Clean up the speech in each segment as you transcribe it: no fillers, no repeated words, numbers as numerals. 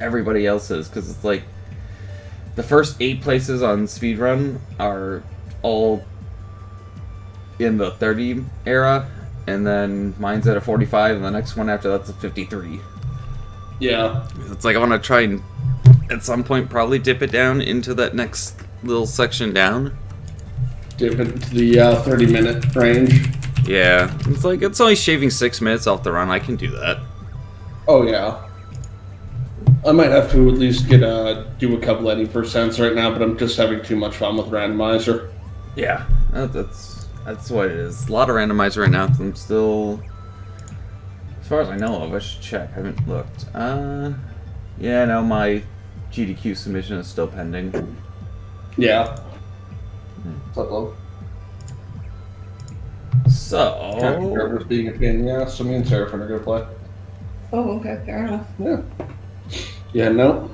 everybody else is, because it's like the first 8 places on speedrun are all in the 30 era, and then mine's at a 45, and the next one after that's a 53. Yeah. It's like I want to try and at some point probably dip it down into that next little section down. Dip into the 30-minute range. Yeah, it's like it's only shaving 6 minutes off the run. I can do that. Oh yeah. I might have to at least do a couple 80% right now, but I'm just having too much fun with Randomizer. Yeah, that's what it is. A lot of randomizer right now. I'm still, as far as I know of, I should check. I haven't looked. Yeah, no, my GDQ submission is still pending. Yeah. What's up, Lo? So, Captain Trevor's being a pain in the ass, so me and Seraphin are gonna play. Oh, okay, fair enough. Yeah. Yeah, no?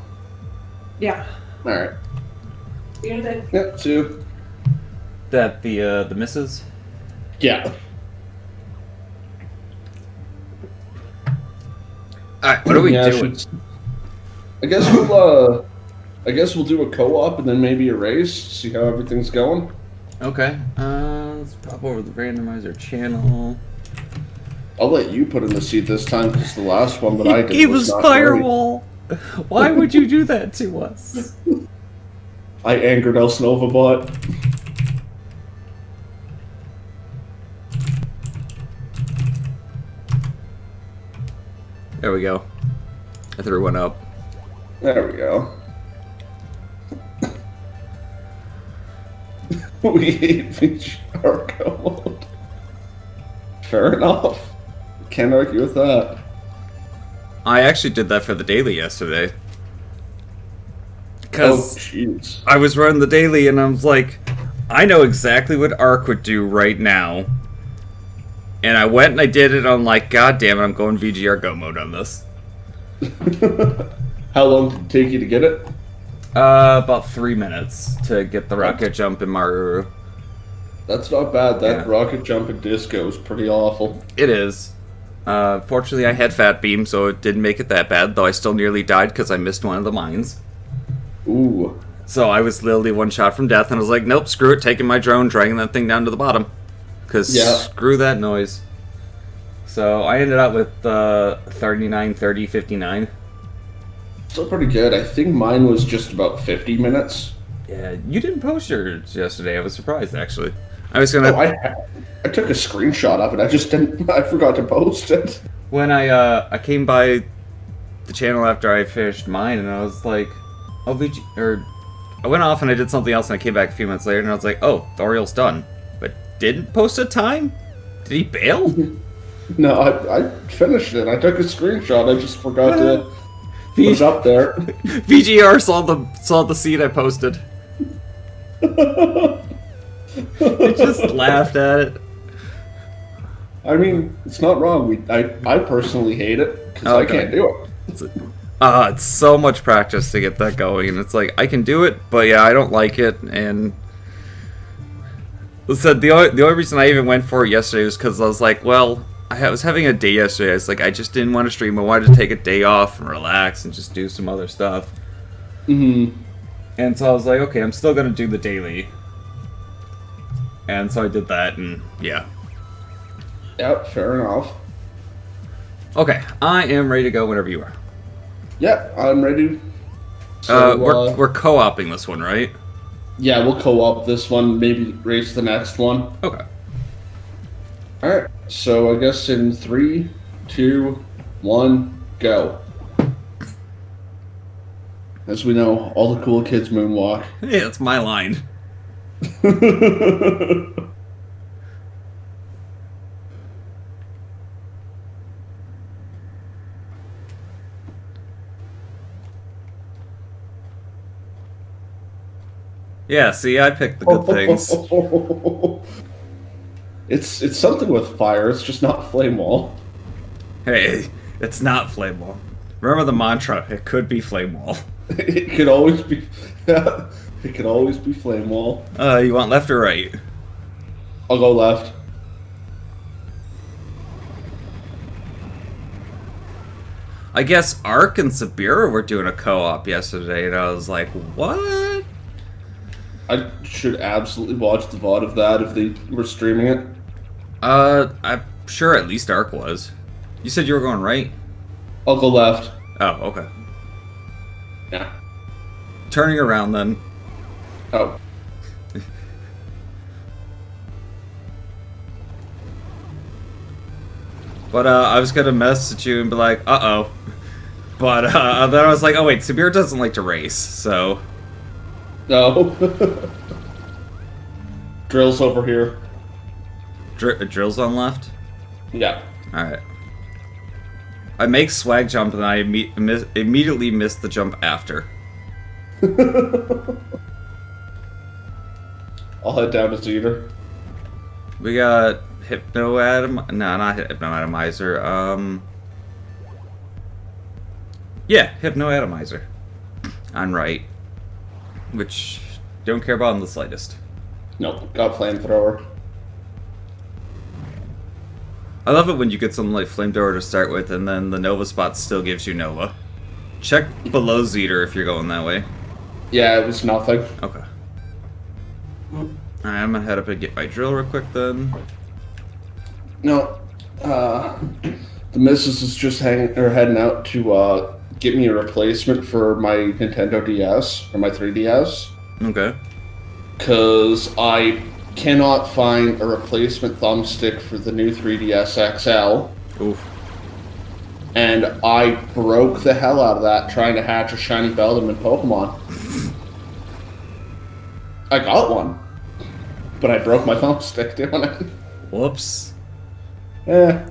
Yeah. Alright. You gonna say? Yep, see you. that the misses. Yeah. Alright, what are we doing? I guess we'll do a co-op and then maybe a race, see how everything's going. Okay, let's pop over the randomizer channel. I'll let you put in the seat this time because the last one that I did He was was not firewall. Why would you do that to us? great. I angered El Snovabot. There we go. I threw one up. There we go. We hate VGR mode. Fair enough. Can't argue with that. I actually did that for the daily yesterday. Oh, Because jeez. I was running the daily and I was like, I know exactly what Ark would do right now. And I went and I did it. I'm like, God damn it, I'm going VGR Go mode on this. How long did it take you to get it? About 3 minutes to get the rocket jump in Maruru. That's not bad. That Yeah. rocket jump in disco is pretty awful. It is. Fortunately, I had Fat Beam, so it didn't make it that bad, though I still nearly died because I missed one of the mines. Ooh. So I was literally one shot from death, and I was like, nope, screw it, taking my drone, dragging that thing down to the bottom. Because Yeah. screw that noise. So I ended up with 39, 30, 59. Still pretty good. I think mine was just about 50 minutes. Yeah, you didn't post yours yesterday. I was surprised, actually. I was gonna... Oh, I took a screenshot of it. I just didn't. I forgot to post it. When I came by the channel after I finished mine, and I was like, oh, I went off and I did something else, and I came back a few minutes later, and I was like, oh, Thorial's done. But didn't post a time? Did he bail? No, I finished it. I took a screenshot. I just forgot to put it up there. VGR saw the seed I posted. It just laughed at it. I mean, it's not wrong. I personally hate it because I can't do it. It's so much practice to get that going, and it's like I can do it, but yeah, I don't like it. And said the only reason I even went for it yesterday was because I was like, well, I was having a day yesterday. I was like, I just didn't want to stream. I wanted to take a day off and relax and just do some other stuff. Mm-hmm. And so I was like, okay, I'm still gonna do the daily. And so I did that, and yeah. Yep, fair enough. Okay, I am ready to go whenever you are. Yeah, I'm ready. So, we're co-oping this one, right? Yeah, we'll co-op this one, maybe race the next one. Okay. Alright, so I guess in 3, 2, 1, go. As we know, all the cool kids moonwalk. Hey, that's my line. Yeah, see, I picked the good things. It's something with fire, it's just not flame wall. Hey, it's not flame wall. Remember the mantra, it could be flame wall. It could always be it could always be flame wall. You want left or right? I'll go left. I guess Ark and Sabira were doing a co-op yesterday, and I was like, what? I should absolutely watch the VOD of that if they were streaming it. I'm sure at least Ark was. You said you were going right? I'll go left. Oh, okay. Yeah. Turning around then. Oh. But I was gonna message you and be like, uh-oh. But then I was like, oh wait, Sabir doesn't like to race, so... No. Drill's over here. Drill's on left? Yeah. Alright. I make swag jump and I immediately miss the jump after. I'll head down to Cedar. We got No, not Hypnoatomizer. Yeah, Hypnoatomizer. I'm right. Which, don't care about in the slightest. Nope, got flamethrower. I love it when you get something like Flamethrower to start with, and then the Nova spot still gives you Nova. Check below Zeter if you're going that way. Yeah, it was nothing. Okay. Alright, I'm gonna head up and get my drill real quick then. No, the missus is just heading out to get me a replacement for my Nintendo DS or my 3DS. Okay. Because I cannot find a replacement thumbstick for the new 3DS XL. Oof. And I broke the hell out of that trying to hatch a shiny Beldum in Pokemon. I got one, but I broke my thumbstick doing it. Whoops. We'll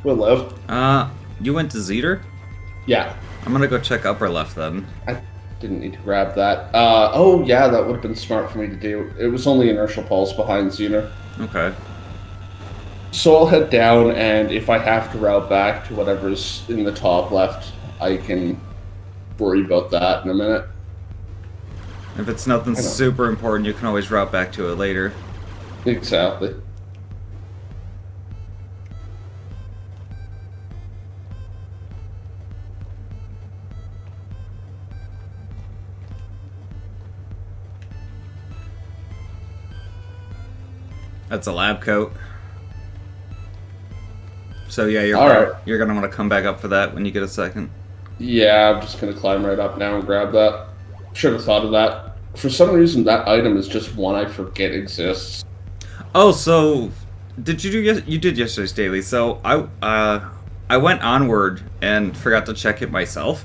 live. You went to Zeter? Yeah. I'm gonna go check upper left then. I didn't need to grab that. Oh yeah, that would have been smart for me to do. It was only inertial pulse behind Zener. Okay. So I'll head down, and if I have to route back to whatever's in the top left, I can worry about that in a minute. If it's nothing super important, you can always route back to it later. Exactly. That's a lab coat. So yeah, you're gonna want to come back up for that when you get a second. Yeah, I'm just gonna climb right up now and grab that. Should have thought of that. For some reason, that item is just one I forget exists. Oh, so did you do you did yesterday's daily? So I went onward and forgot to check it myself.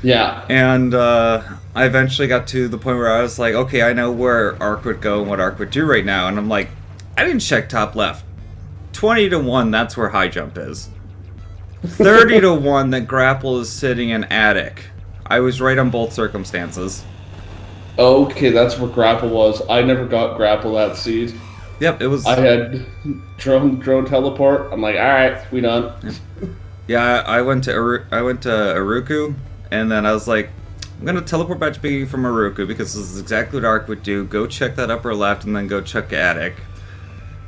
Yeah. And I eventually got to the point where I was like, okay, I know where Arc would go and what Arc would do right now. And I'm like, I didn't check top left. 20 to 1, that's where high jump is. 30 to 1, that grapple is sitting in attic. I was right on both circumstances. Okay, that's where grapple was. I never got grapple at seed. Yep, it was... I had drone teleport. I'm like, alright, we done. Yeah, I went to Aruku, and then I was like, I'm gonna teleport back to beginning from Aruku because this is exactly what Arc would do. Go check that upper left and then go check attic.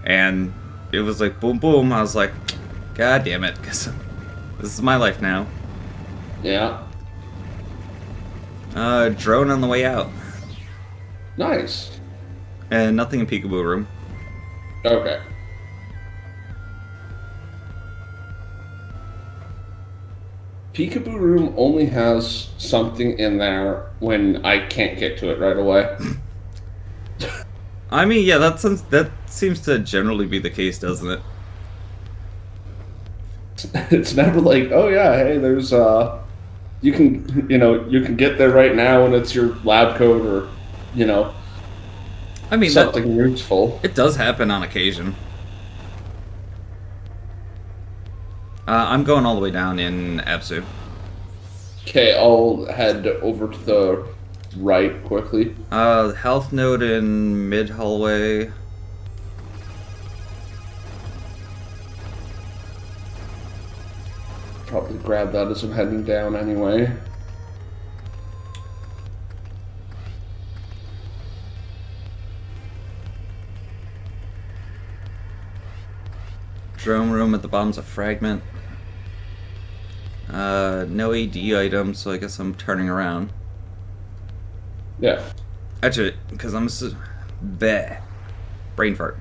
And it was like boom boom. I was like, God damn it, because this is my life now. Yeah. Drone on the way out. Nice. And nothing in Peekaboo Room. Okay. Peekaboo Room only has something in there when I can't get to it right away. I mean, yeah, that seems to generally be the case, doesn't it? It's never like, oh yeah, hey, there's you can get there right now and it's your lab coat or, I mean, something useful. It does happen on occasion. I'm going all the way down in Absu. Okay, I'll head over to the right quickly. Health node in mid hallway. Probably grab that as I'm heading down anyway. Drone room at the bottom's a fragment. No AD items, so I guess I'm turning around. Yeah. Actually, because bleh. Brain fart.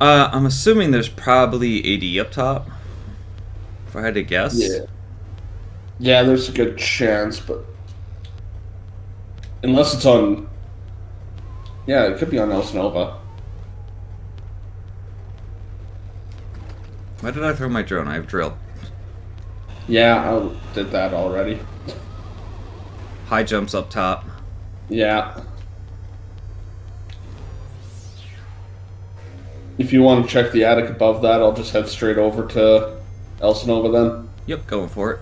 I'm assuming there's probably AD up top. If I had to guess. Yeah. Yeah, there's a good chance, but unless it's on, yeah, it could be on El Nova. Why did I throw my drone? I have drill. Yeah, I did that already. High jumps up top. Yeah. If you want to check the attic above that, I'll just head straight over to El Nova then. Yep, going for it.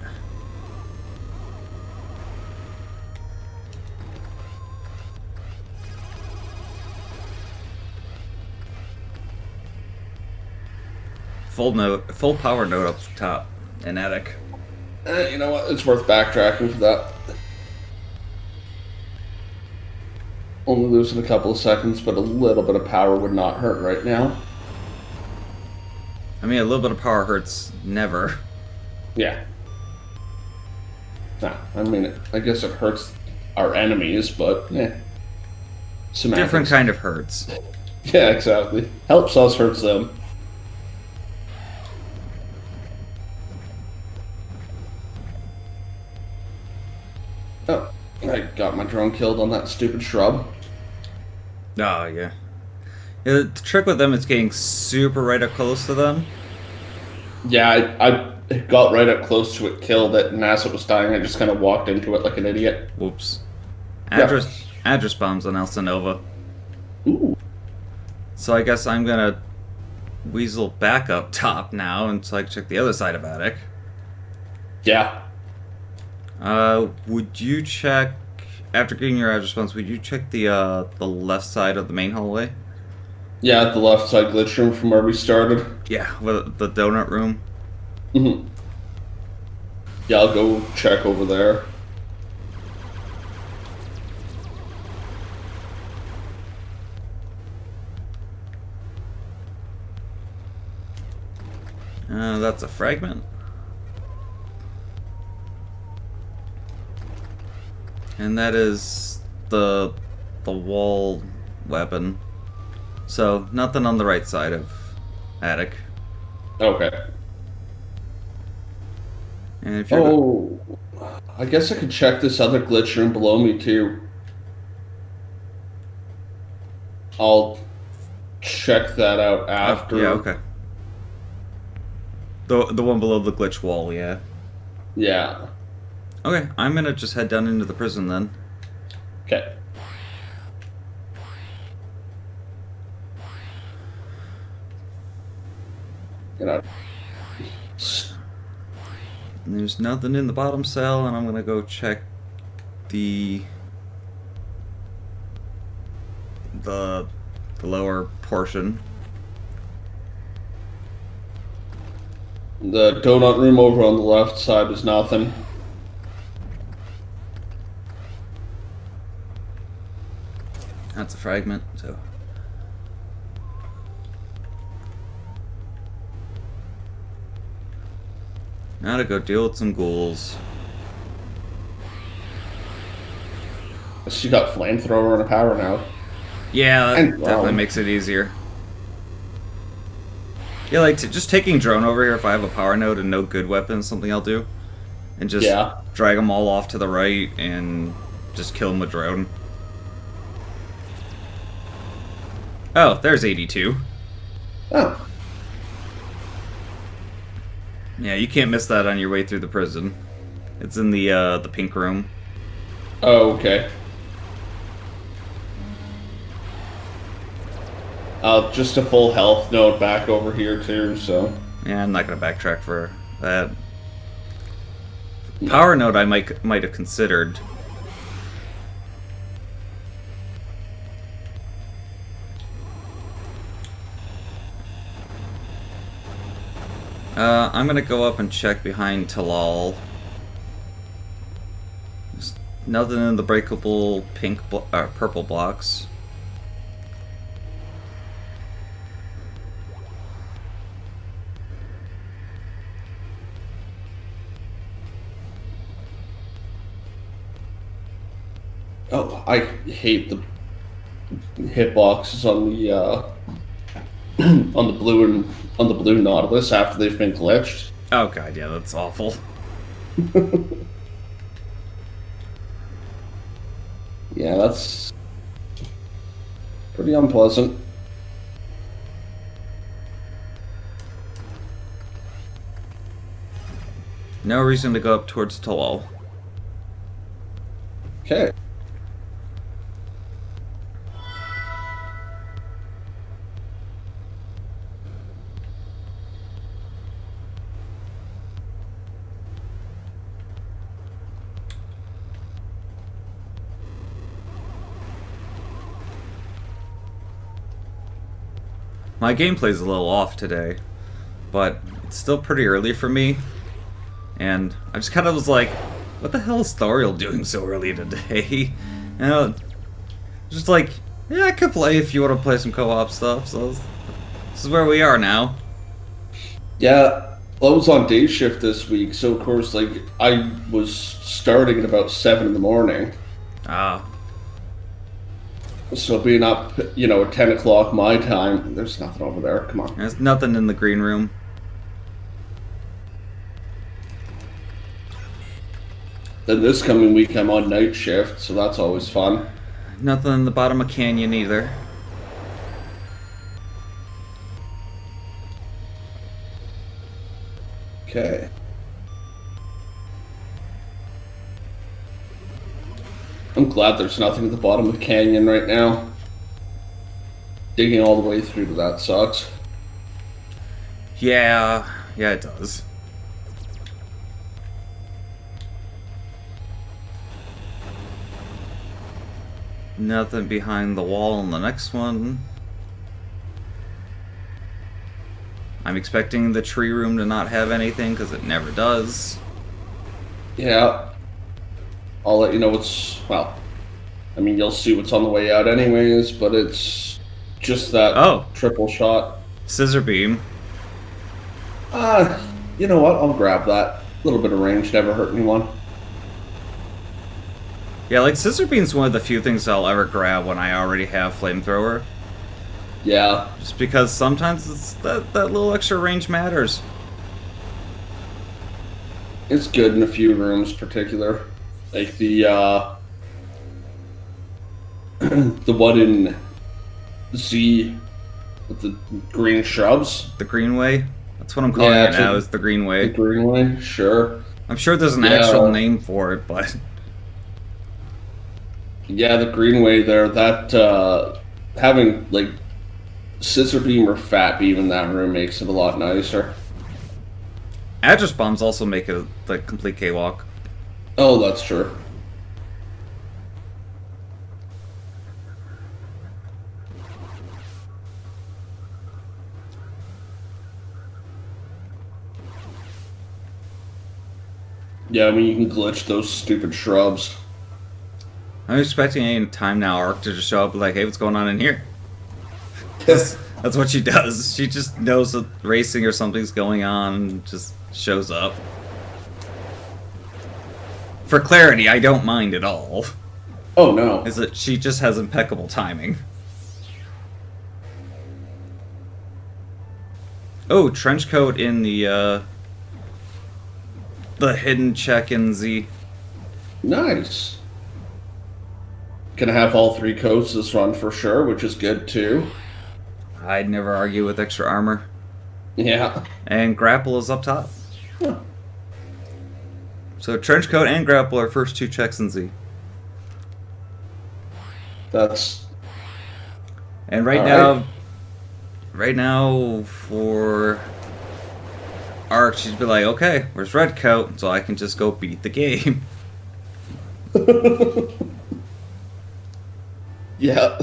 Full power node up top and attic. You know what? It's worth backtracking for that. Only losing a couple of seconds, but a little bit of power would not hurt right now. I mean, a little bit of power hurts never. Yeah. Nah, I mean, I guess it hurts our enemies, but yeah. Semantics. Different kind of hurts. Yeah, exactly. Helps us, hurts them. Oh, I got my drone killed on that stupid shrub. Oh, yeah. The trick with them is getting super right up close to them. Yeah, I got right up close to it, killed it, and as it was dying, I just kind of walked into it like an idiot. Whoops. Address bombs on El Nova. Ooh. So I guess I'm gonna weasel back up top now until I check the other side of attic. Yeah. Would you check after getting your address bombs? Would you check the left side of the main hallway? Yeah, at the left side glitch room from where we started. Yeah, with the donut room. Mm-hmm. Yeah, I'll go check over there. That's a fragment. And that is the wall weapon. So, nothing on the right side of attic. Okay. And if you're Oh, I guess I could check this other glitch room below me too. I'll check that out after. yeah, okay. The one below the glitch wall, yeah. Yeah. Okay, I'm gonna just head down into the prison then. Okay. Get out. And there's nothing in the bottom cell, and I'm gonna go check the lower portion. The donut room over on the left side is nothing. That's a fragment, so. Now to go deal with some ghouls. She got flamethrower and a power now. Yeah, that And definitely wrong. makes it easier. Yeah, like just taking drone over here if I have a power node and no good weapons, something I'll do. And just drag them all off to the right and just kill them with drone. Oh, there's 82. Oh. Yeah, you can't miss that on your way through the prison. It's in the pink room. Oh, okay. Just a full health node back over here too, so. Yeah, I'm not gonna backtrack for that. Power node I might have considered. I'm gonna go up and check behind Talal. There's nothing in the breakable purple blocks. Oh, I hate the hitboxes on the on the blue Nautilus after they've been glitched. Oh god, yeah, that's awful. Yeah, that's pretty unpleasant. No reason to go up towards Talal. Okay. My gameplay's a little off today, but it's still pretty early for me. And I just kind of was like, what the hell is Thorial doing so early today? You know, just like, yeah, I could play if you want to play some co-op stuff, so this is where we are now. Yeah, I was on day shift this week, so of course, like, I was starting at about 7 in the morning. Ah, So being up, at 10 o'clock my time, there's nothing over there. Come on. there's nothing in the green room. Then this coming week I'm on night shift, so that's always fun. Nothing in the bottom of Canyon either. Okay. I'm glad there's nothing at the bottom of the canyon right now. Digging all the way through to that sucks. Yeah, it does. Nothing behind the wall on the next one. I'm expecting the tree room to not have anything, because it never does. Yeah. I'll let you know you'll see what's on the way out anyways, but it's just that triple shot. Scissor beam. You know what? I'll grab that. A little bit of range never hurt anyone. Yeah, like Scissor beam's one of the few things I'll ever grab when I already have flamethrower. Yeah. Just because sometimes it's that little extra range matters. It's good in a few rooms, particular. Like the the one in Z with the green shrubs. The Greenway? That's what I'm calling it now, is the Greenway. The Greenway, sure. I'm sure there's an actual name for it, but... Yeah, the Greenway there, that, having, like, Scissor Beam or Fat Beam in that room makes it a lot nicer. Address bombs also make it the complete cakewalk. Oh, that's true. Yeah, I mean, you can glitch those stupid shrubs. I'm expecting any time now Arc to just show up like, hey, what's going on in here? That's what she does. She just knows that racing or something's going on and just shows up. For clarity, I don't mind at all. Oh, no. Is that she just has impeccable timing. Oh, trench coat in the hidden check in Z. Nice. Gonna have all 3 coats this run for sure, which is good too. I'd never argue with extra armor. Yeah. And grapple is up top. Huh. So trench coat and grapple are first 2 checks in Z. That's... And right now for Arc, she'd be like, okay, where's red coat? So I can just go beat the game. Yeah.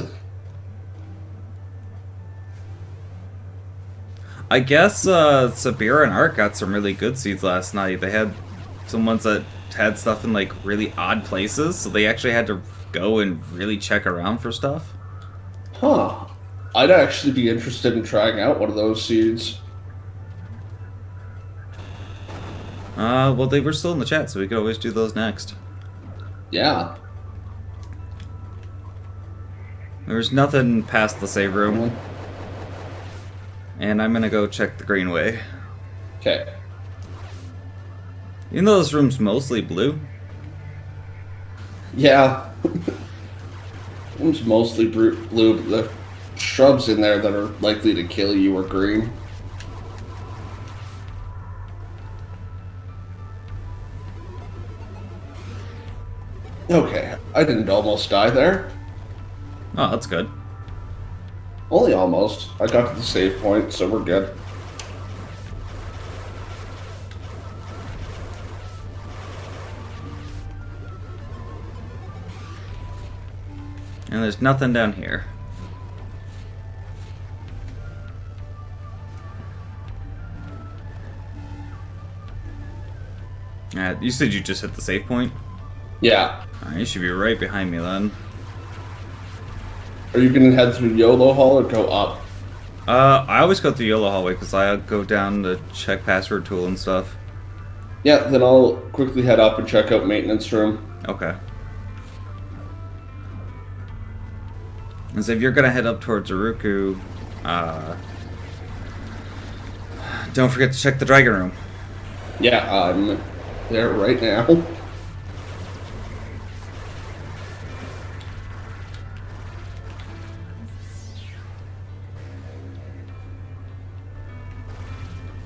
I guess Sabira and Arc got some really good seeds last night. They had some ones that had stuff in like really odd places, so they actually had to go and really check around for stuff. Huh. I'd actually be interested in trying out one of those seeds. Well, they were still in the chat, so we could always do those next. Yeah. There's nothing past the save room. And I'm gonna go check the greenway. Okay. Even though this room's mostly blue. Yeah. It's mostly blue, but the shrubs in there that are likely to kill you are green. Okay, I didn't almost die there. Oh, that's good. Only almost. I got to the save point, so we're good. And there's nothing down here. You said you just hit the save point? Yeah. Alright, you should be right behind me then. Are you going to head through YOLO Hall or go up? I always go through Yellow Hallway because I go down to check password tool and stuff. Yeah, then I'll quickly head up and check out maintenance room. Okay. And so if you're gonna head up towards Uruku, don't forget to check the dragon room. Yeah, I'm there right now.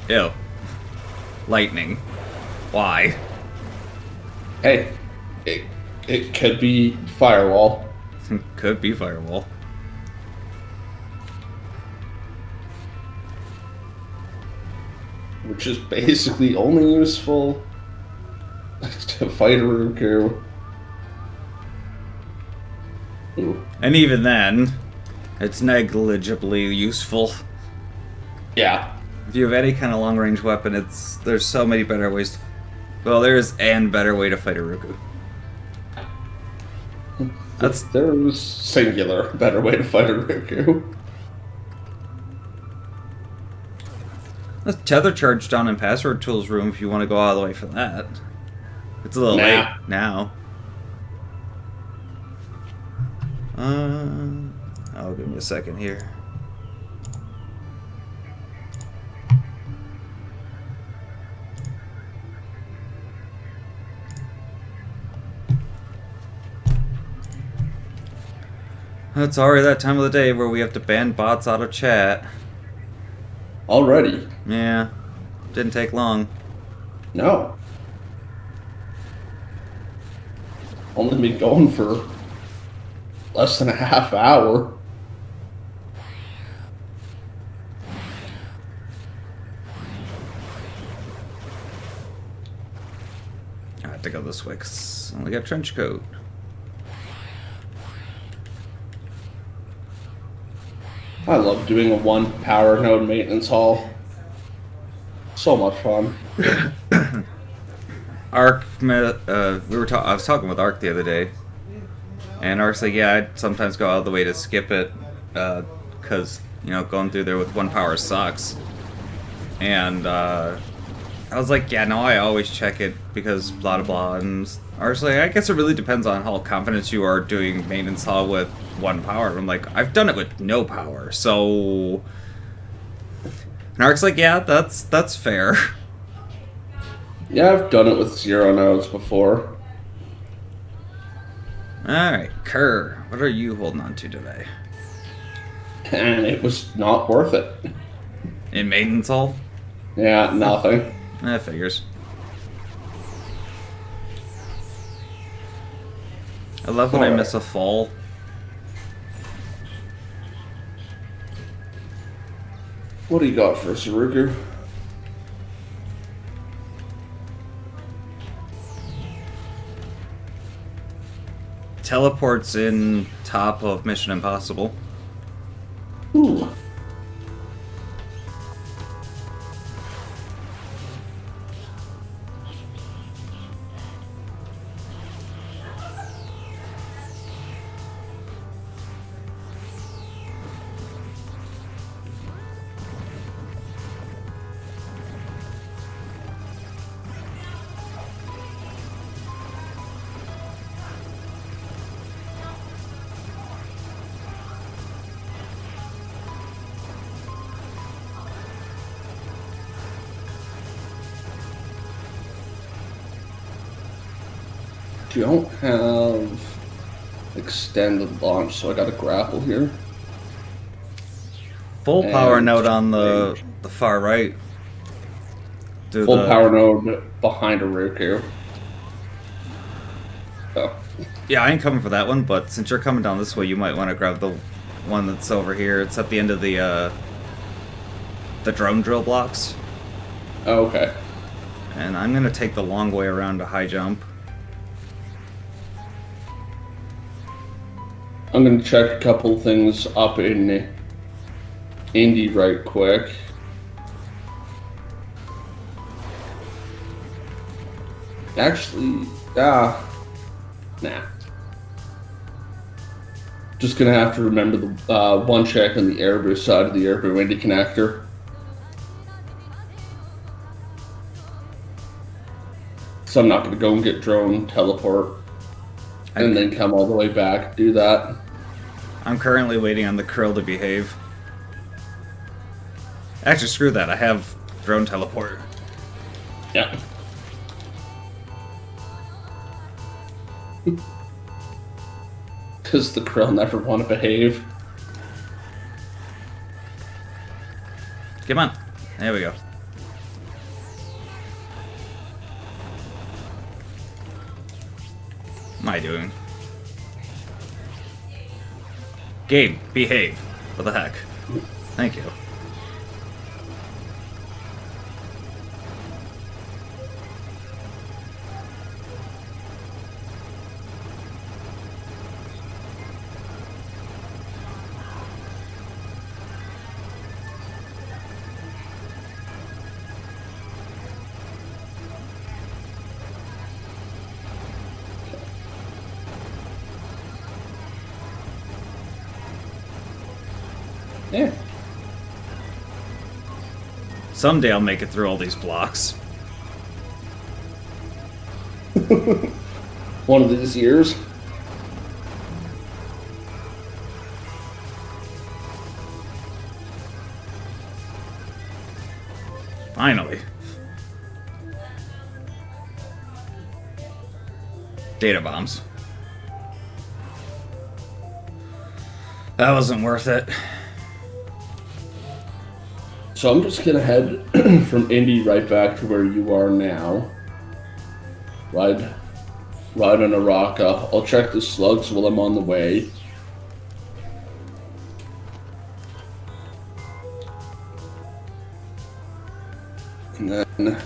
Ew. Lightning. Why? Hey, it could be firewall. Could be firewall. Which is basically only useful to fight Uruku. Ooh. And even then, it's negligibly useful. Yeah. If you have any kind of long-range weapon, there's so many better ways to... Well, there is an better way to fight Uruku. There's singular better way to fight Uruku. Let's tether charge down in password tools room if you want to go all the way for that. It's a little late now. I'll give me a second here. It's already that time of the day where we have to ban bots out of chat. Already? Yeah. Didn't take long. No. Only been going for less than a half hour. I have to go this way because I only got trench coat. I love doing a one power node maintenance hall. So much fun. Ark, I was talking with Ark the other day, and Ark's like, yeah, I'd sometimes go out of the way to skip it, because, you know, going through there with one power sucks. And, I was like, yeah, no, I always check it, because blah, blah, blah, and Ark's like, I guess it really depends on how confident you are doing maintenance hall with one power. And I'm like, I've done it with no power, so... And Ark's like, yeah, that's fair. Yeah, I've done it with 0 nodes before. Alright, Kerr, what are you holding on to today? And it was not worth it. In maintenance hall? Yeah, nothing. That figures. I love when I miss a fall. What do you got for us, Uruku? Teleports in top of Mission Impossible. Ooh. don't have extended launch, so I got a grapple here. Full power And node on the far right. Full power node behind a Roku. Oh. Yeah, I ain't coming for that one, but since you're coming down this way, you might want to grab the one that's over here. It's at the end of the drone drill blocks. Oh, okay. And I'm going to take the long way around to high jump. I'm going to check a couple things up in Indy right quick. Actually, nah. Just going to have to remember the one check on the Airbus side of the Airbus Indy connector. So I'm not going to go and get drone, teleport, and then come all the way back, do that. I'm currently waiting on the curl to behave. Actually, screw that. I have drone teleport. Yeah. Because the krill never want to behave. Come on. There we go. What am I doing? Game, behave. What the heck? Thank you. Yeah. Someday I'll make it through all these blocks. One of these years. Finally. Data bombs. That wasn't worth it. So I'm just gonna head from Indy right back to where you are now. Ride on a Raka. I'll check the slugs while I'm on the way. And then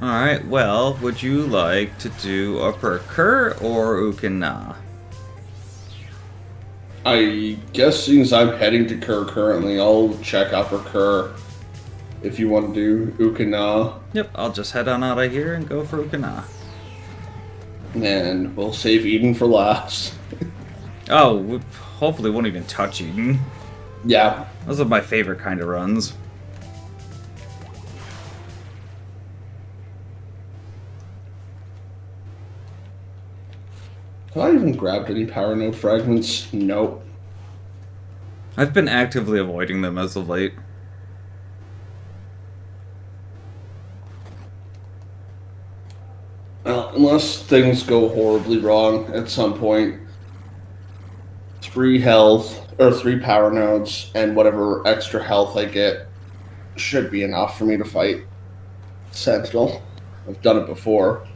Alright, well, would you like to do Upper Kerr or Ukana? I guess since I'm heading to Kerr currently, I'll check Upper Kerr if you want to do Ukana. Yep, I'll just head on out of here and go for Ukana. And we'll save Eden for last. Oh, we hopefully won't even touch Eden. Yeah. Those are my favorite kind of runs. Have I even grabbed any power node fragments? Nope. I've been actively avoiding them as of late. Well, unless things go horribly wrong at some point, 3 health, or 3 power nodes, and whatever extra health I get should be enough for me to fight Sentinel. I've done it before.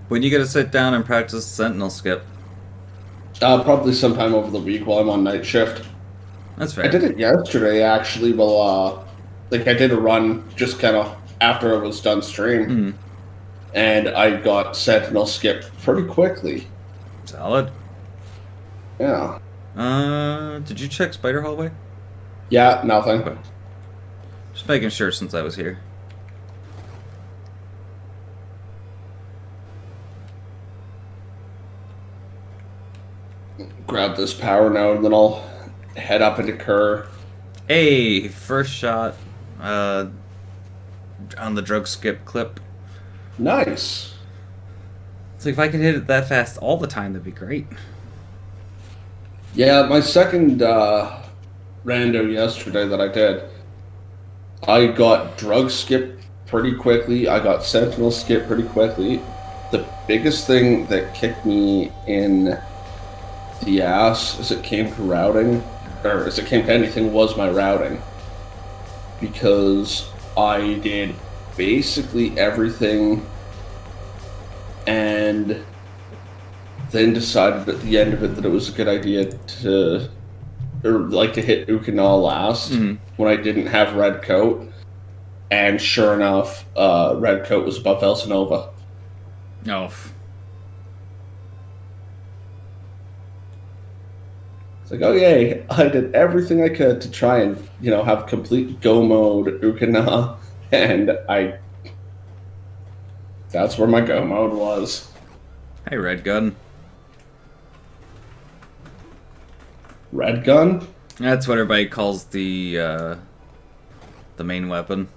When you get to sit down and practice Sentinel skip? Probably sometime over the week while I'm on night shift. That's fair. I did it yesterday, actually, while, I did a run just kind of after I was done stream. Mm-hmm. And I got Sentinel skip pretty quickly. Solid. Yeah. Did you check Spider Hallway? Yeah, nothing. Okay. Just making sure since I was here. Grab this power node, and then I'll head up into Kerr. Hey, first shot on the drug skip clip. Nice. It's like if I could hit it that fast all the time, that'd be great. Yeah, my second rando yesterday that I did, I got drug skip pretty quickly. I got Sentinel skip pretty quickly. The biggest thing that kicked me in the ass as it came to routing, or as it came to anything, was my routing. Because I did basically everything and then decided at the end of it that it was a good idea to hit Ukana last when I didn't have red coat. And sure enough, red coat was above Elsinova. Oh. It's like, oh yay, I did everything I could to try and, have complete go mode Ukana, and that's where my go mode was. Hey, Red Gun. Red gun? That's what everybody calls the main weapon.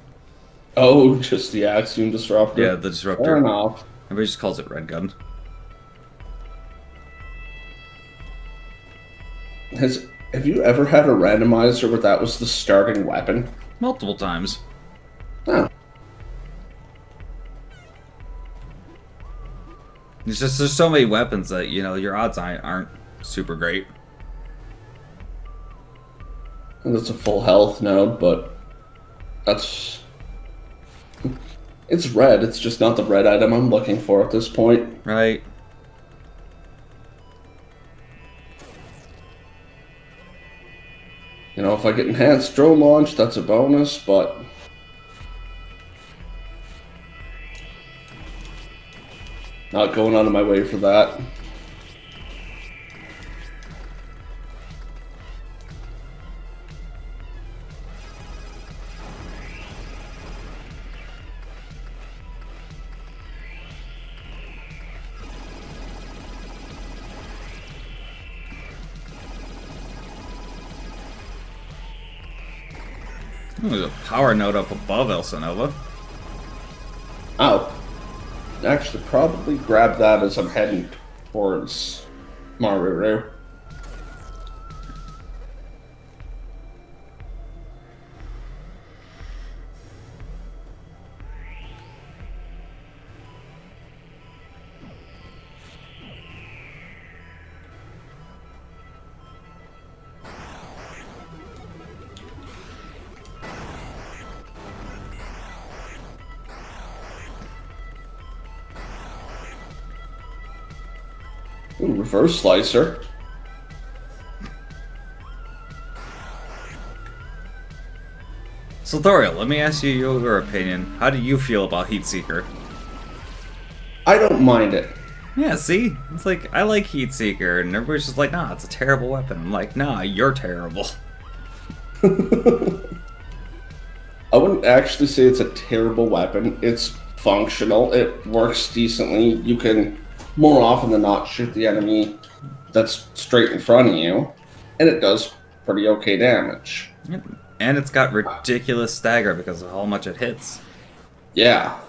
Oh, just the Axiom disruptor? Yeah, the disruptor. Fair enough. Everybody just calls it Red Gun. Have you ever had a randomizer where that was the starting weapon? Multiple times. Oh. It's just there's so many weapons that, your odds aren't super great. And that's a full health node, but it's red. It's just not the red item I'm looking for at this point. Right. If I get enhanced drone launch, that's a bonus, but not going out of my way for that. Oh, there's a power node up above Elsinova. Oh. Actually, probably grab that as I'm heading towards Maruru. Ooh, reverse slicer. So, Thorial, let me ask you your opinion. How do you feel about Heatseeker? I don't mind it. Yeah, see? It's like, I like Heatseeker, and everybody's just like, nah, it's a terrible weapon. I'm like, nah, you're terrible. I wouldn't actually say it's a terrible weapon. It's functional. It works decently. You can, more often than not, shoot the enemy that's straight in front of you, and it does pretty okay damage. And it's got ridiculous stagger because of how much it hits. Yeah.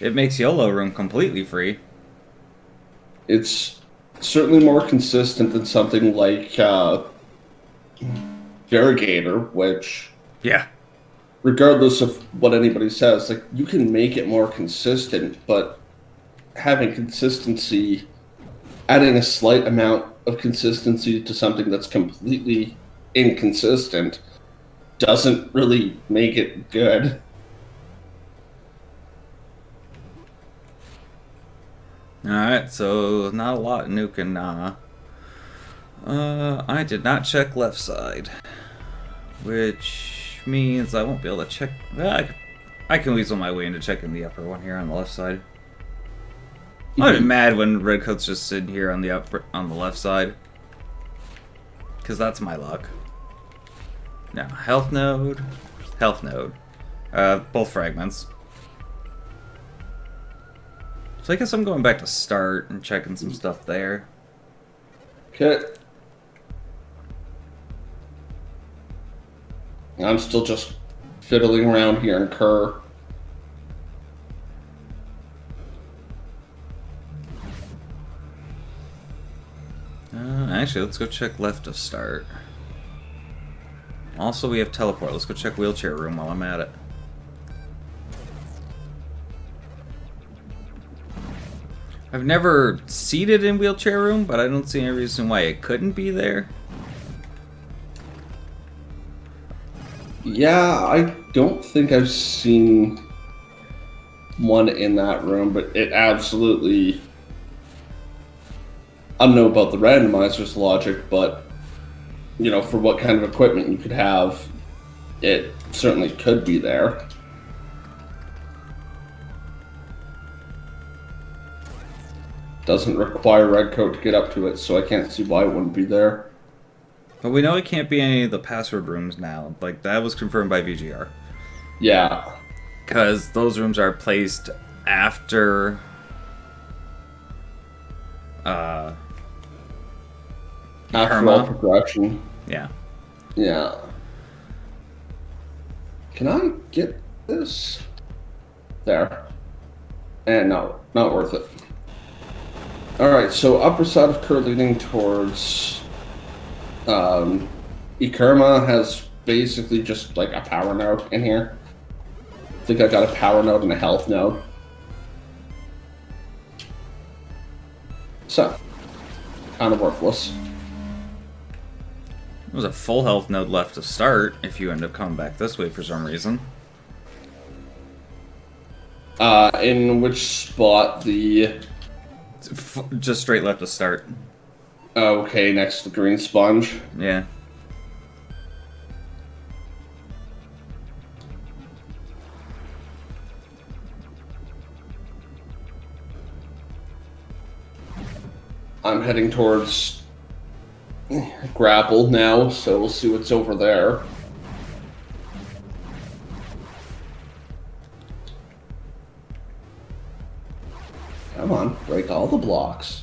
It makes YOLO room completely free. It's certainly more consistent than something like Variegator, which... Yeah. Regardless of what anybody says, like, you can make it more consistent, but having consistency, adding a slight amount of consistency to something that's completely inconsistent doesn't really make it good. Alright, so not a lot nuking. I did not check left side, which means I won't be able to check. Well, I can weasel my way into checking the upper one here on the left side. I'm mad when Redcoat's just sitting here on the left side, because that's my luck. Now, health node, both fragments. So I guess I'm going back to start and checking some stuff there. Okay. I'm still just fiddling around here in Kerr. Actually, let's go check left to start. Also, we have teleport. Let's go check wheelchair room while I'm at it. I've never seen it in wheelchair room, but I don't see any reason why it couldn't be there. Yeah, I don't think I've seen one in that room, but it absolutely... I don't know about the randomizer's logic, but, you know, for what kind of equipment you could have, it certainly could be there. Doesn't require Redcoat to get up to it, so I can't see why it wouldn't be there. But we know it can't be any of the password rooms now. Like, that was confirmed by VGR. Yeah. Because those rooms are placed after... After Karma. all progression. Yeah. Yeah. Can I get this? There. And no, not worth it. Alright, so upper side of Kerr leading towards... Ikerma has basically just like a power node in here. I think I got a power node and a health node. So, kind of worthless. There's a full health node left to start if you end up coming back this way for some reason. In which spot the... Just straight left to start. Okay, next to the green sponge. Yeah. I'm heading towards grapple now, so we'll see what's over there. Come on, break all the blocks.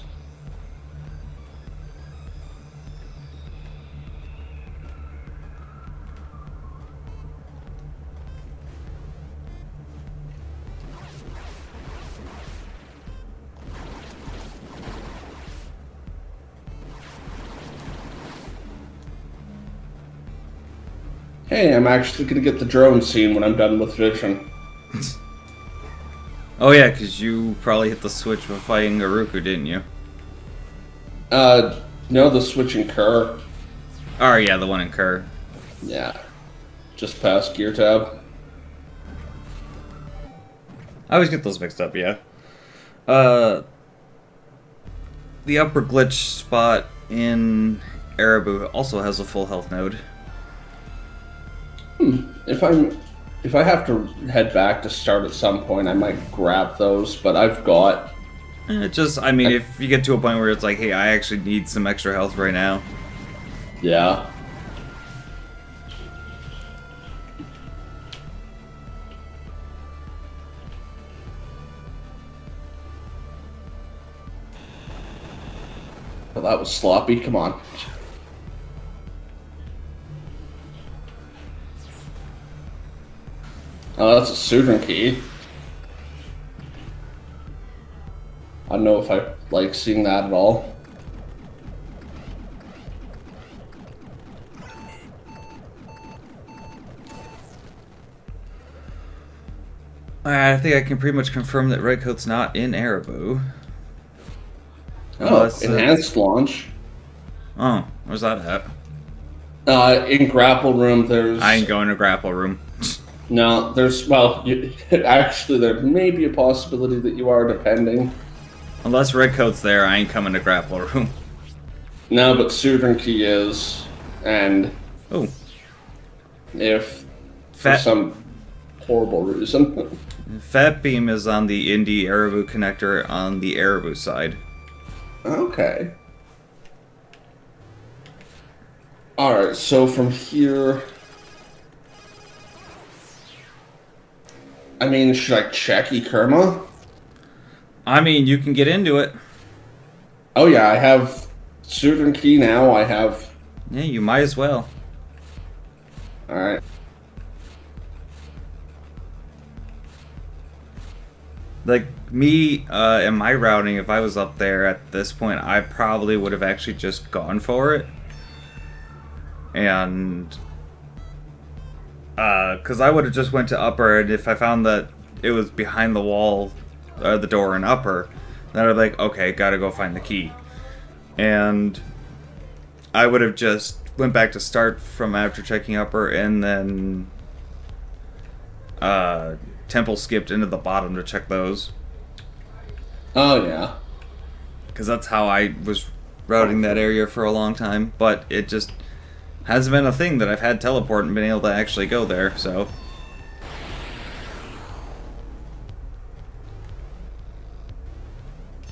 Hey, I'm actually gonna get the drone scene when I'm done with Vision. Oh yeah, because you probably hit the switch with fighting Garuku, didn't you? No, the switch in Kerr. Oh yeah, the one in Kerr. Yeah. Just past gear tab. I always get those mixed up, yeah. The upper glitch spot in Erebu also has a full health node. If I have to head back to start at some point, I might grab those, but I've got... I mean, if you get to a point where it's like, hey, I actually need some extra health right now. Yeah. Well, that was sloppy. Come on. Oh, that's a Sudran key. I don't know if I like seeing that at all. I think I can pretty much confirm that Redcoat's not in Erebu. Oh, enhanced launch. Oh, where's that at? In grapple room, there's... I ain't going to grapple room. No, there's... Well, actually, there may be a possibility that you are, depending. Unless Redcoat's there, I ain't coming to grapple room. No, but Sudran key is, and... Oh. If... For some horrible reason. Fat Beam is on the Indie Erebu connector on the Erebu side. Okay. Alright, so from here... I mean, should I check Ikerma? I mean, you can get into it. Oh yeah, I have Sudran key now, I have... Yeah, you might as well. Alright. Like, me, in my routing, if I was up there at this point, I probably would have actually just gone for it. And... because I would have just went to upper, and if I found that it was behind the wall, the door in upper, Then I'd be like, okay, gotta go find the key. And I would have just went back to start from after checking upper, and then temple skipped into the bottom to check those. Oh, yeah. Because that's how I was routing that area for a long time. But it just hasn't been a thing that I've had teleport and been able to actually go there, so...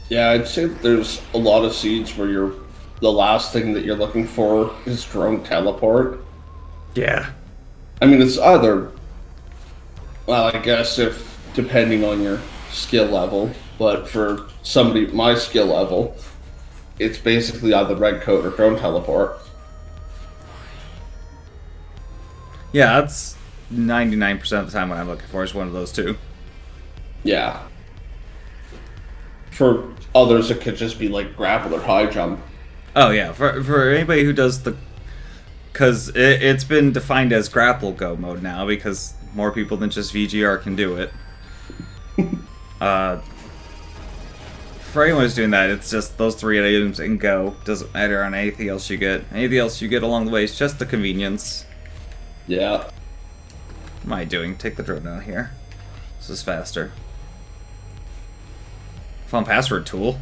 Yeah, I'd say that there's a lot of seeds where the last thing that you're looking for is drone teleport. Yeah. I mean, it's either, well, I guess if depending on your skill level, but for somebody my skill level, it's basically either red coat or drone teleport. Yeah, that's 99% of the time what I'm looking for is one of those two. Yeah. For others, it could just be like grapple or high jump. Oh yeah, for anybody who does the... Because it's been defined as grapple go mode now, because more people than just VGR can do it. For anyone who's doing that, it's just those 3 items and go. Doesn't matter on anything else you get. Anything else you get along the way is just the convenience. Yeah. What am I doing? Take the drone down here. This is faster. Found password tool.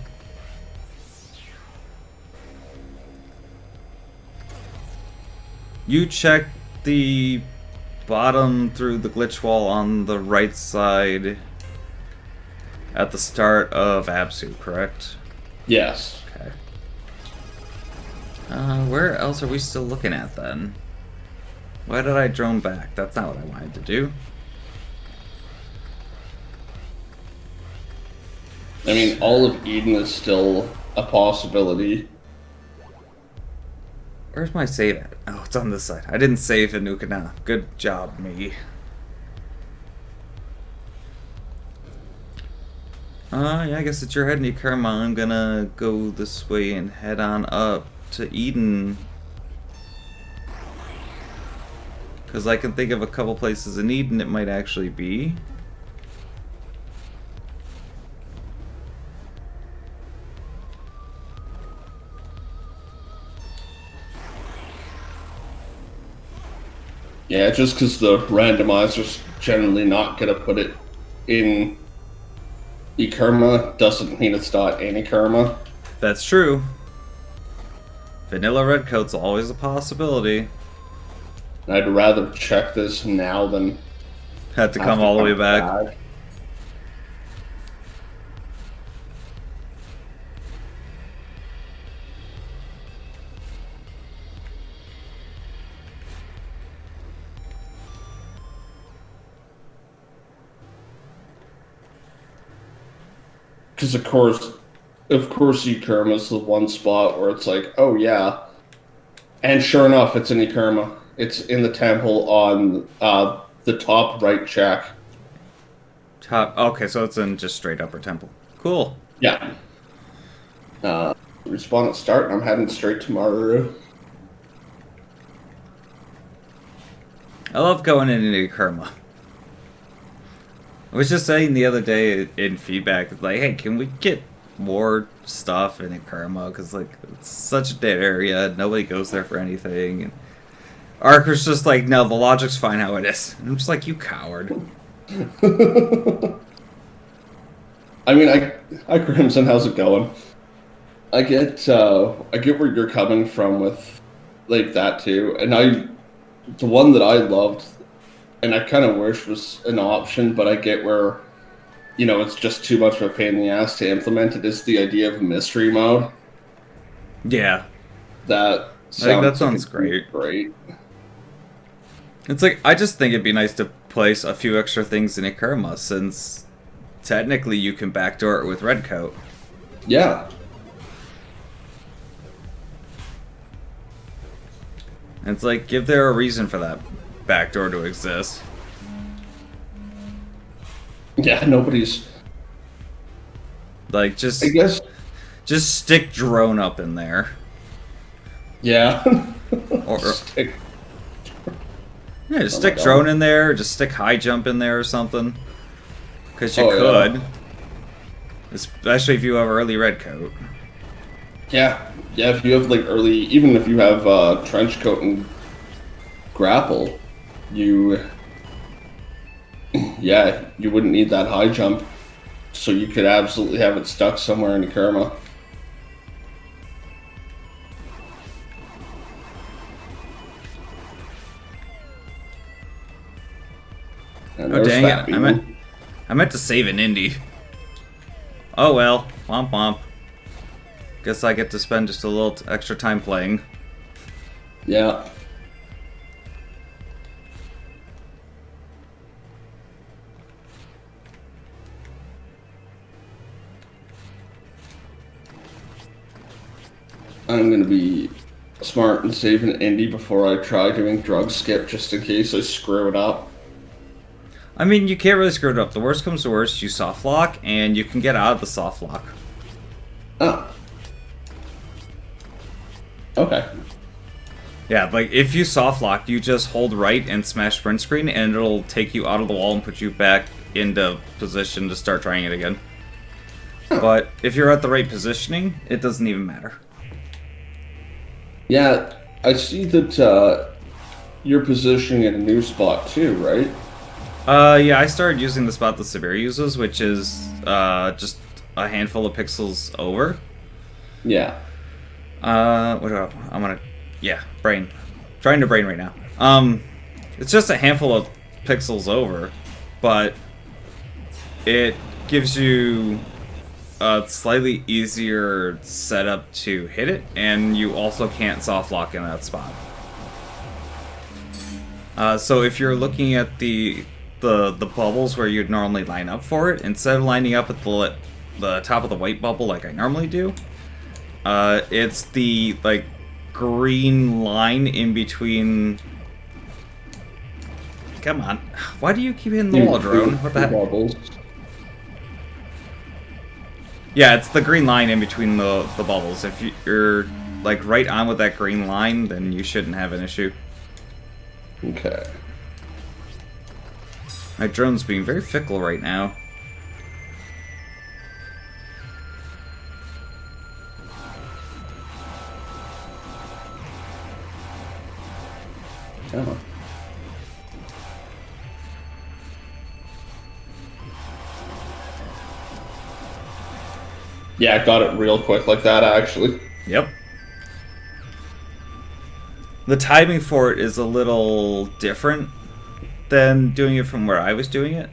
You check the bottom through the glitch wall on the right side at the start of Absu, correct? Yes. Okay. Where else are we still looking at then? Why did I drone back? That's not what I wanted to do. I mean, all of Eden is still a possibility. Where's my save at? Oh, it's on this side. I didn't save in Nukana. Good job, me. Yeah, I guess it's your head, Nikarma. I'm gonna go this way and head on up to Eden. Because I can think of a couple places in Eden it might actually be. Yeah, just because the randomizer's generally not going to put it in Ekerma doesn't mean it's not in Ekerma. That's true. Vanilla Redcoat's always a possibility. I'd rather check this now than Had to come all the way back. Because of course, Ekerma is the one spot where it's like, oh yeah, and sure enough, it's in Ekerma. It's in the temple on the top right check. Okay, so it's in just straight upper temple. Cool. Yeah. Respawn at start, and I'm heading straight to Maru. I love going into Kerma. I was just saying the other day in feedback, like, hey, can we get more stuff in Kerma? Because, like, it's such a dead area, nobody goes there for anything. And Arker's just like, no, the logic's fine how it is. And I'm just like, you coward. I mean, I Crimson, how's it going? I get where you're coming from with, like, that too. And the one that I loved, and I kind of wish was an option, but I get where, it's just too much of a pain in the ass to implement it, is the idea of a mystery mode. Yeah. That sounds great. It's like, I just think it'd be nice to place a few extra things in Ikerma, since technically you can backdoor it with Redcoat. Yeah. And it's like, give there a reason for that backdoor to exist. Yeah, nobody's... Like, just... I guess... Just stick drone up in there. Yeah. Or stick... Yeah, just stick drone in there, or just stick high jump in there or something. Because you could. Especially if you have early red coat. Yeah, if you have like early, even if you have trench coat and grapple, you wouldn't need that high jump, so you could absolutely have it stuck somewhere in Karma. Oh dang it! I meant to save an indie. Oh well, womp womp. Guess I get to spend just a little extra time playing. Yeah. I'm gonna be smart and save an indie before I try doing drug skip, just in case I screw it up. I mean, you can't really screw it up. The worst comes to worst, you soft lock, and you can get out of the soft lock. Oh. Okay. Yeah, like, if you soft lock, you just hold right and smash sprint screen, and it'll take you out of the wall and put you back into position to start trying it again. But if you're at the right positioning, it doesn't even matter. Yeah, I see that you're positioning in a new spot too, right? Yeah, I started using the spot that Severe uses, which is just a handful of pixels over. Yeah. Brain. Trying to brain right now. It's just a handful of pixels over, but it gives you a slightly easier setup to hit it, and you also can't soft lock in that spot. So if you're looking at the bubbles where you'd normally line up for it, instead of lining up at the top of the white bubble like I normally do, it's the like green line in between. Come on, why do you keep hitting the wall, drone? What the heck? Bubbles. Yeah, it's the green line in between the bubbles. If you're like right on with that green line, then you shouldn't have an issue. Okay. My drone's being very fickle right now. Oh. Yeah, I got it real quick like that, actually. Yep. The timing for it is a little different than doing it from where I was doing it.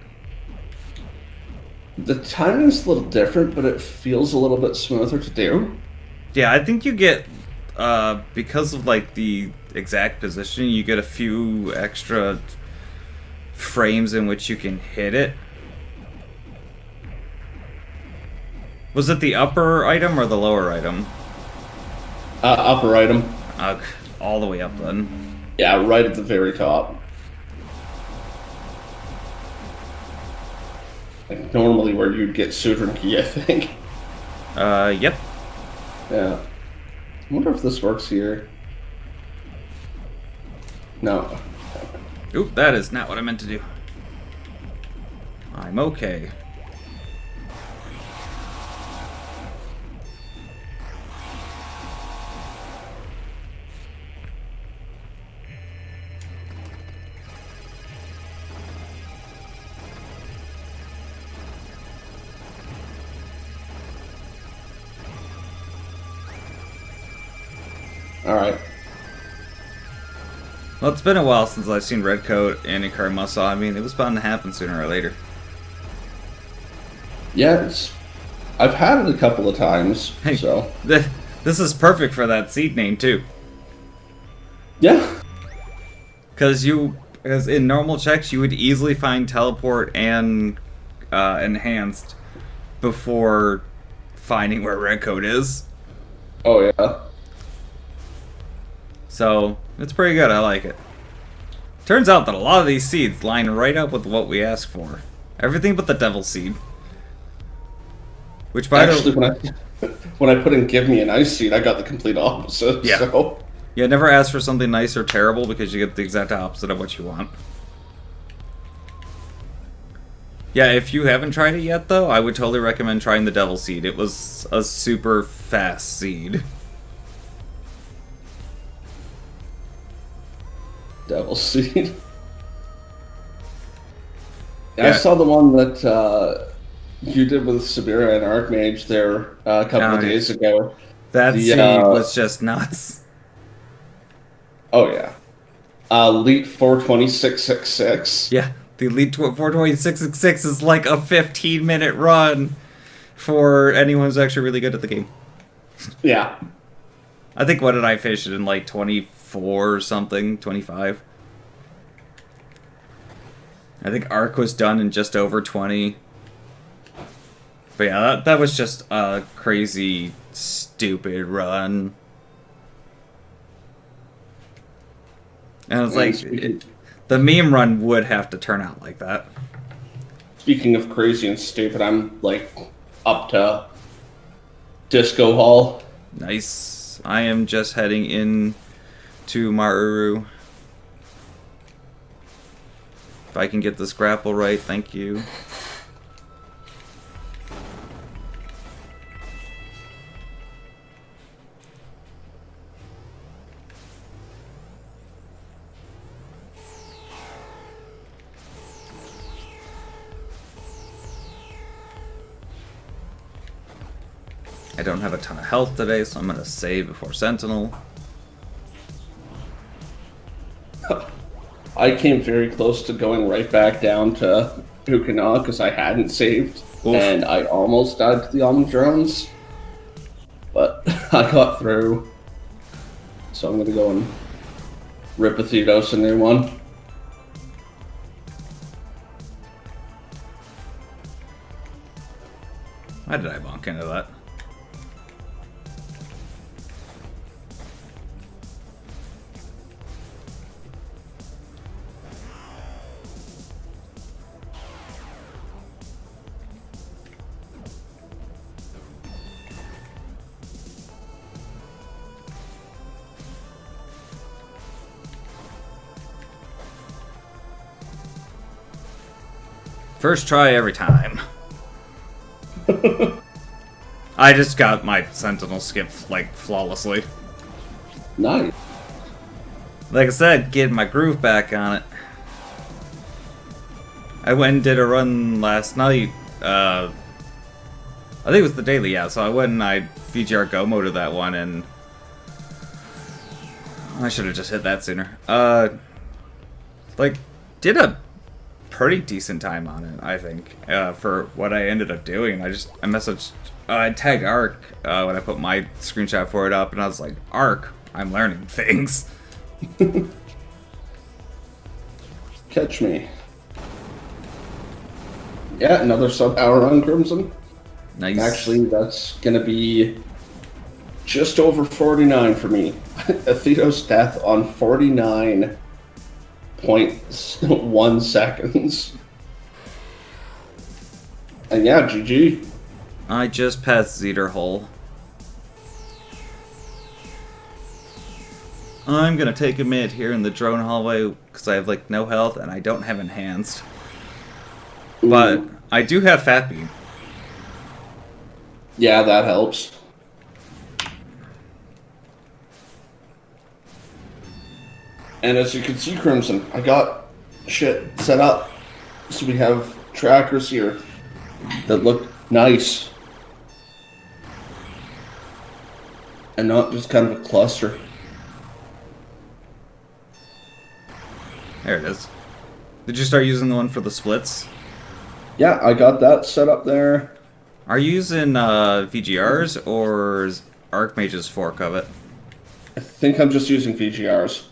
The timing's a little different, but it feels a little bit smoother to do. Yeah, I think you get, because of like the exact positioning, you get a few extra frames in which you can hit it. Was it the upper item or the lower item? Upper item. All the way up then. Yeah, right at the very top. Like normally where you'd get Sudran Key, I think. Yep. Yeah. I wonder if this works here. No. Oop, that is not what I meant to do. I'm okay. Alright. Well, it's been a while since I've seen Red Coat and Ikari, so I mean, it was bound to happen sooner or later. Yeah, I've had it a couple of times, Hey, so... This is perfect for that seed name, too. Yeah. Because in normal checks, you would easily find Teleport and Enhanced before finding where Red Coat is. Oh, yeah. So, it's pretty good, I like it. Turns out that a lot of these seeds line right up with what we asked for. Everything but the Devil Seed. Which, by Actually, when I put in Give Me an Ice Seed, I got the complete opposite, Yeah. so... Yeah, never ask for something nice or terrible because you get the exact opposite of what you want. Yeah, if you haven't tried it yet, though, I would totally recommend trying the Devil Seed. It was a super fast seed. Devil Seed. Yeah. I saw the one that you did with Sabira and Archmage there a couple of days ago. That seed was just nuts. Oh, yeah. Elite 42666. Yeah, the Elite 42666 is like a 15-minute run for anyone who's actually really good at the game. Yeah. I think, what did I finish it in, like 24 or something? 25? I think Arc was done in just over 20. But yeah, that was just a crazy, stupid run. And it's like, the meme run would have to turn out like that. Speaking of crazy and stupid, I'm like up to Disco Hall. Nice. I am just heading in to Maruru. If I can get this grapple right, thank you. I don't have a ton of health today, so I'm going to save before Sentinel. I came very close to going right back down to Ukana because I hadn't saved. Oof. And I almost died to the Almond drones. But I got through. So I'm going to go and rip a Thedos a new one. Why did I bonk into that? First try every time. I just got my Sentinel skip, like, flawlessly. Nice. Like I said, getting my groove back on it. I went and did a run last night. I think it was the daily, yeah. So I went and I VGR Go moded that one, and I should have just hit that sooner. Like, did a pretty decent time on it, I think, for what I ended up doing. I messaged, I tagged Arc when I put my screenshot for it up, and I was like, Arc, I'm learning things. Catch me. Yeah, another sub-hour on Crimson. Nice. Actually, that's going to be just over 49 for me. A Thedos death on 49.1 seconds. And yeah, GG. I just passed Zeter Hole. I'm gonna take a minute here in the drone hallway because I have like no health and I don't have enhanced. But I do have Fat Beam. Yeah, that helps. And as you can see, Crimson, I got shit set up. So we have trackers here that look nice. And not just kind of a cluster. There it is. Did you start using the one for the splits? Yeah, I got that set up there. Are you using VGRs or Archmage's fork of it? I think I'm just using VGRs.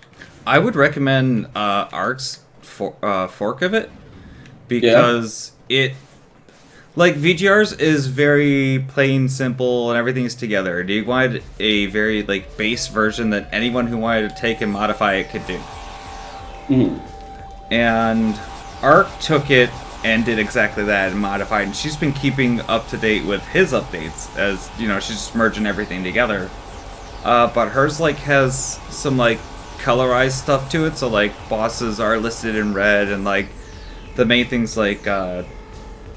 I would recommend Arc's fork of it because it, like, VGRs is very plain, simple, and everything's together. And you wanted a very like base version that anyone who wanted to take and modify it could do. And Arc took it and did exactly that and modified, and she's been keeping up to date with his updates, as you know, she's just merging everything together. But hers like has some like colorized stuff to it, so like bosses are listed in red, and like the main things like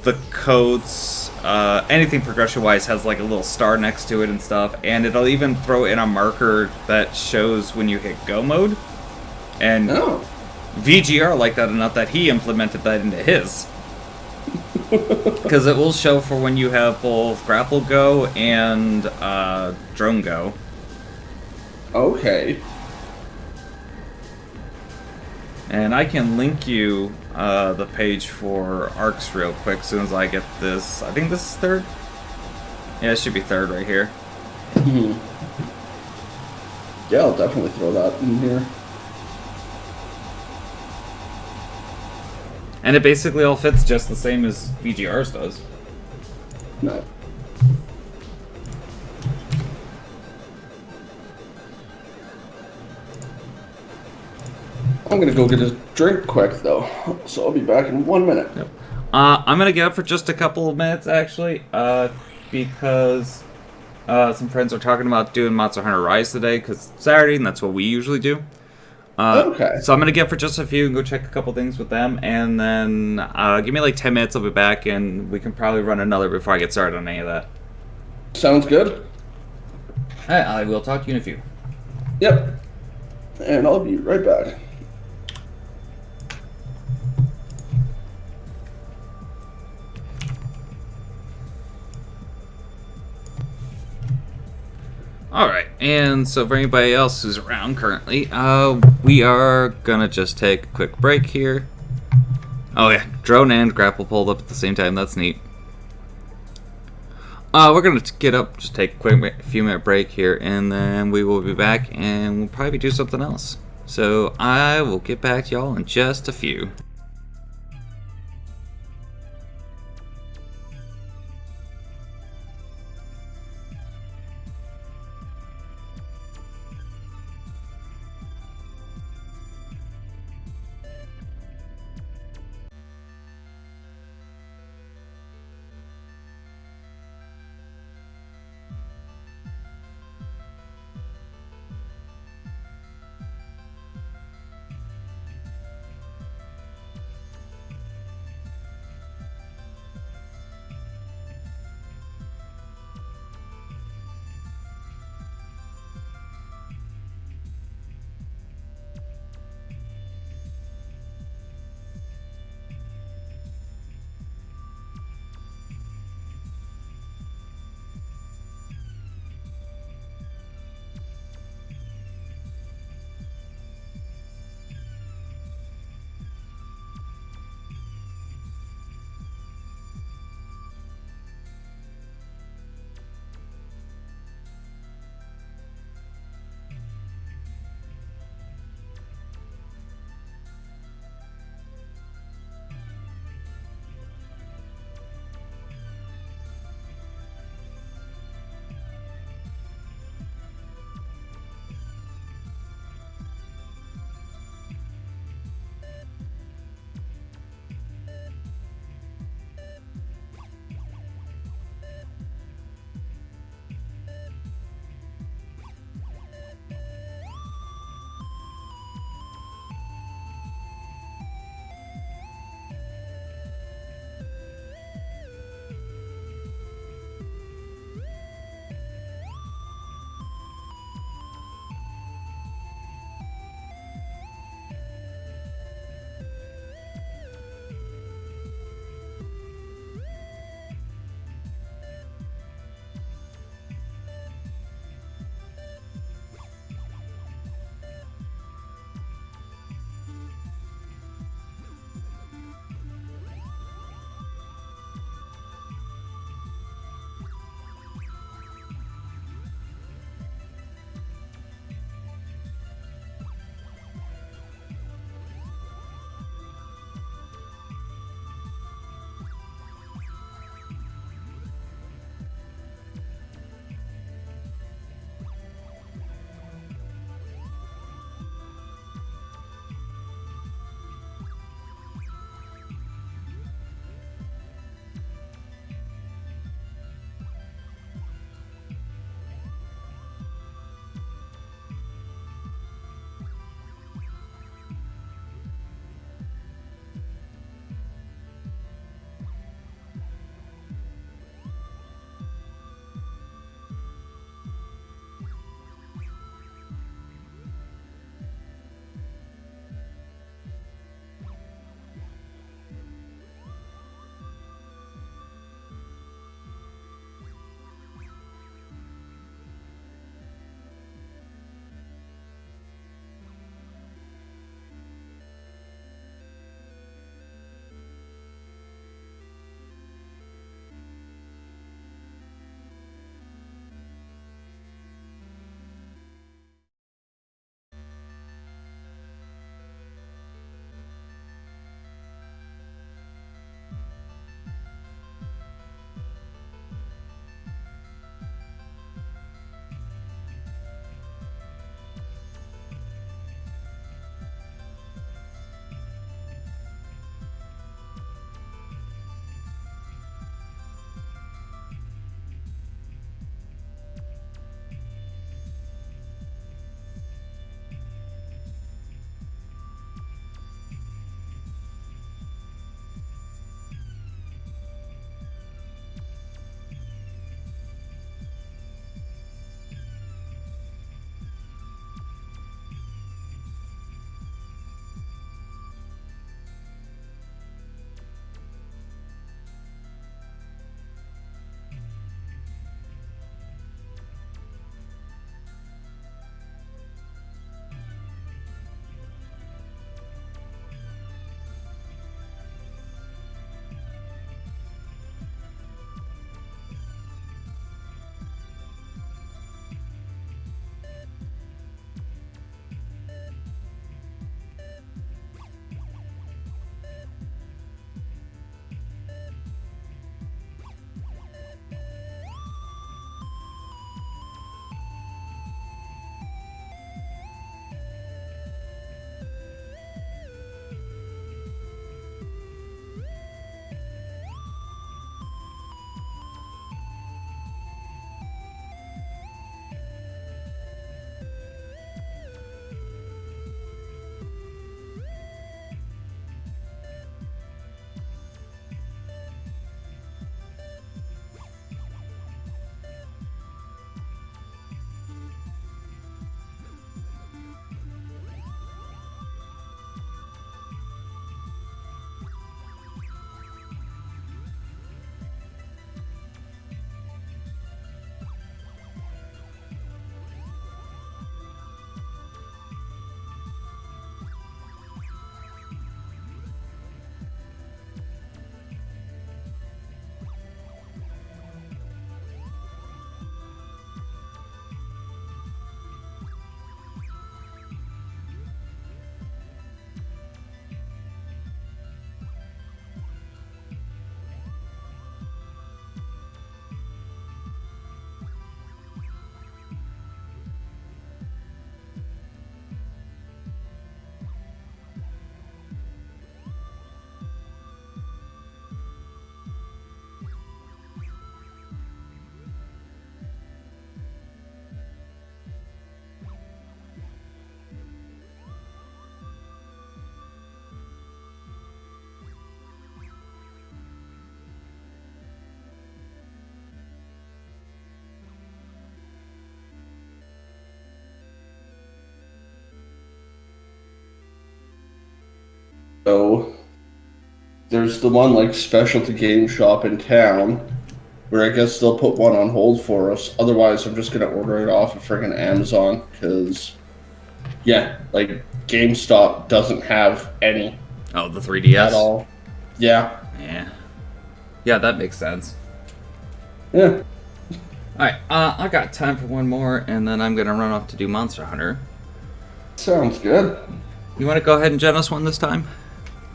the codes, anything progression-wise has like a little star next to it and stuff, and it'll even throw in a marker that shows when you hit go mode. And VGR liked that enough that he implemented that into his. Because it will show for when you have both grapple go and drone go. Okay. And I can link you the page for ARCs real quick as soon as I get this. I think this is third? Yeah, it should be third right here. Yeah, I'll definitely throw that in here. And it basically all fits just the same as VGR's does. No. I'm gonna go get a drink quick though, so I'll be back in 1 minute. Yep. I'm gonna get up for just a couple of minutes actually, because some friends are talking about doing Monster Hunter Rise today, because it's Saturday and that's what we usually do. Okay. So I'm gonna get for just a few and go check a couple things with them, and then give me like 10 minutes, I'll be back, and we can probably run another before I get started on any of that. Sounds good. Alright, I will talk to you in a few. Yep. And I'll be right back. Alright, and so for anybody else who's around currently, we are gonna just take a quick break here. Oh yeah, drone and grapple pulled up at the same time, that's neat. We're gonna get up, just take a quick few minute break here, and then we will be back, and we'll probably do something else. So I will get back to y'all in just a few. So there's the one like specialty game shop in town where I guess they'll put one on hold for us. Otherwise, I'm just gonna order it off of friggin' Amazon because yeah, like GameStop doesn't have any Oh, the 3DS? at all. Yeah. Yeah. Yeah, that makes sense. Yeah. Alright, I got time for one more, and then I'm gonna run off to do Monster Hunter. Sounds good. You want to go ahead and gen us one this time?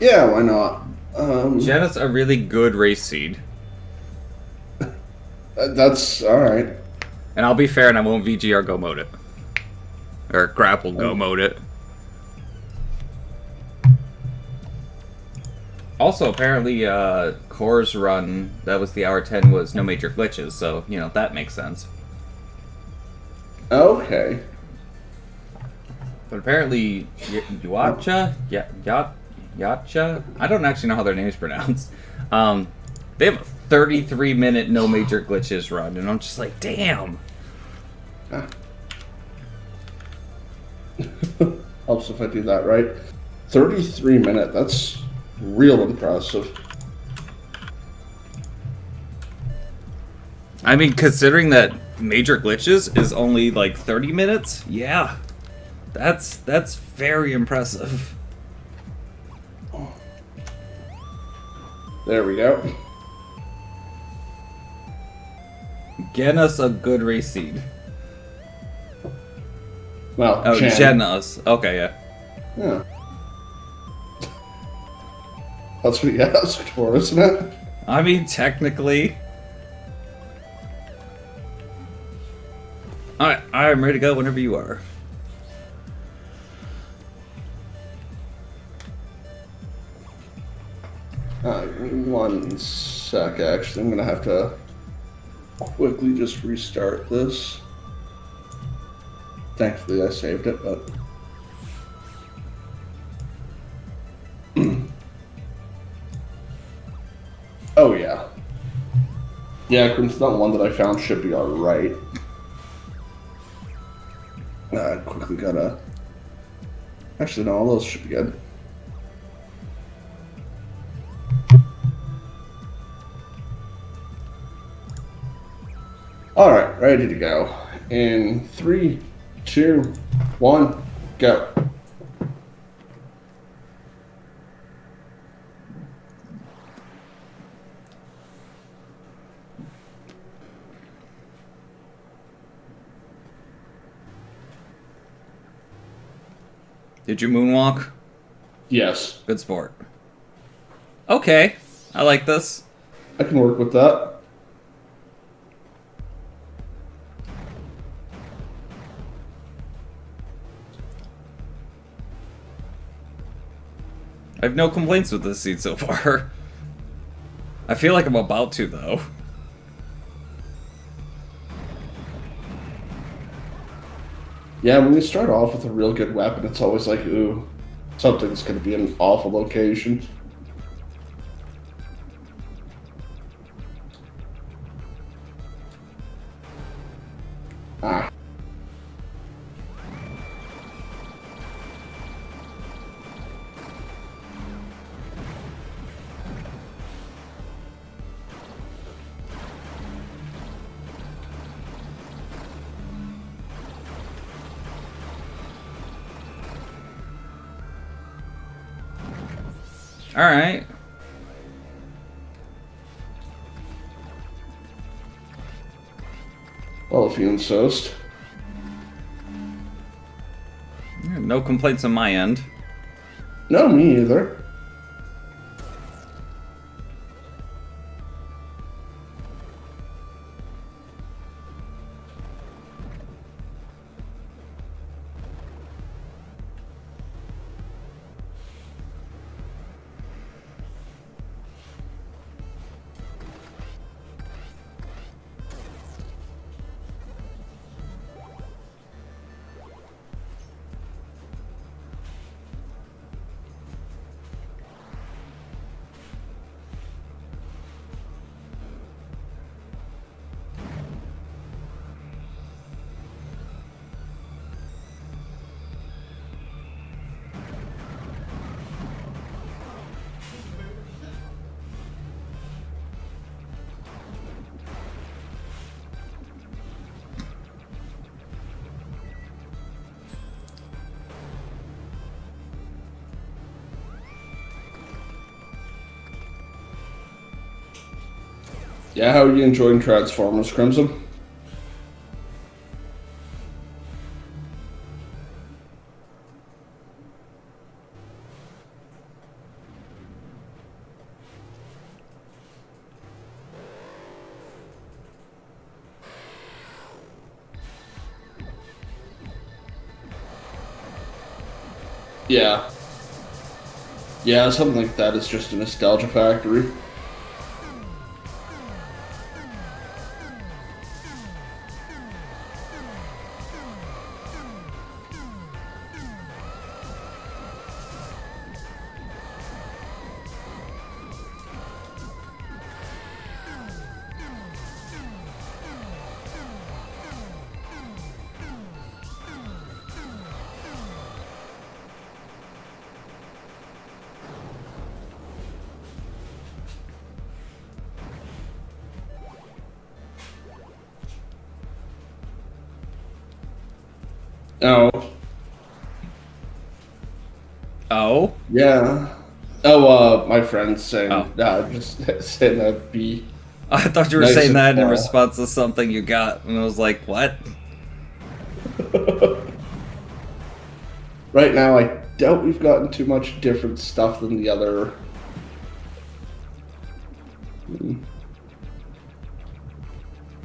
Yeah, why not? Gen us a really good race seed. That's alright. And I'll be fair and I won't VGR go mode it. Or grapple go mode it. Also, apparently, Core's run, that was the hour 10, was no major glitches, so, you know, that makes sense. Okay. But apparently, Yacha? Yacha? I don't actually know how their name's pronounced. They have a 33-minute no major glitches run, and I'm just like, damn! Helps if I do that right. 33-minute, that's real impressive. I mean, considering that major glitches is only like 30 minutes, yeah. That's very impressive. There we go. Get us a good race seed. Well, Oh, gen us. Okay, yeah. Yeah. That's what you asked for, isn't it? I mean, technically. Alright, I'm ready to go whenever you are. One sec, actually. I'm gonna have to quickly just restart this. Thankfully, I saved it, but... Oh, yeah. Yeah, Crimson one that I found should be alright. Quickly gotta... Actually, no, all those should be good. Alright, ready to go. In 3, 2, 1, go. Did you moonwalk? Yes. Good sport. Okay, I like this. I can work with that. I have no complaints with this seed so far. I feel like I'm about to, though. Yeah, when you start off with a real good weapon, it's always like, ooh, something's going to be in an awful location. Ah. Alright. Well, if you insist. No complaints on my end. No, me either. Yeah, how are you enjoying Transformers, Crimson? Yeah. Yeah, something like that is just a nostalgia factory. Oh, Oh? yeah. My friend's saying, Oh. just saying that'd be I thought you were nice saying and that in small. response to something you got, and I was like, what? Right now, I doubt we've gotten too much different stuff than the other.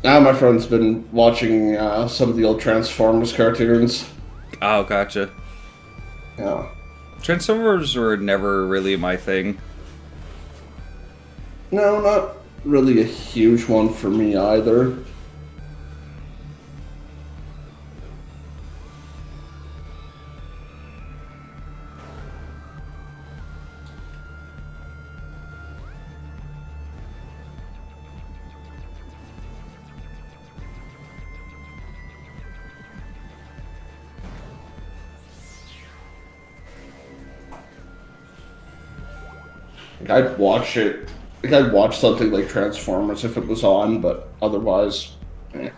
Now, my friend's been watching some of the old Transformers cartoons. Oh, gotcha. Yeah. Transformers were never really my thing. No, not really a huge one for me either. Like, I'd watch it. Like, I'd watch something like Transformers if it was on, but otherwise, eh.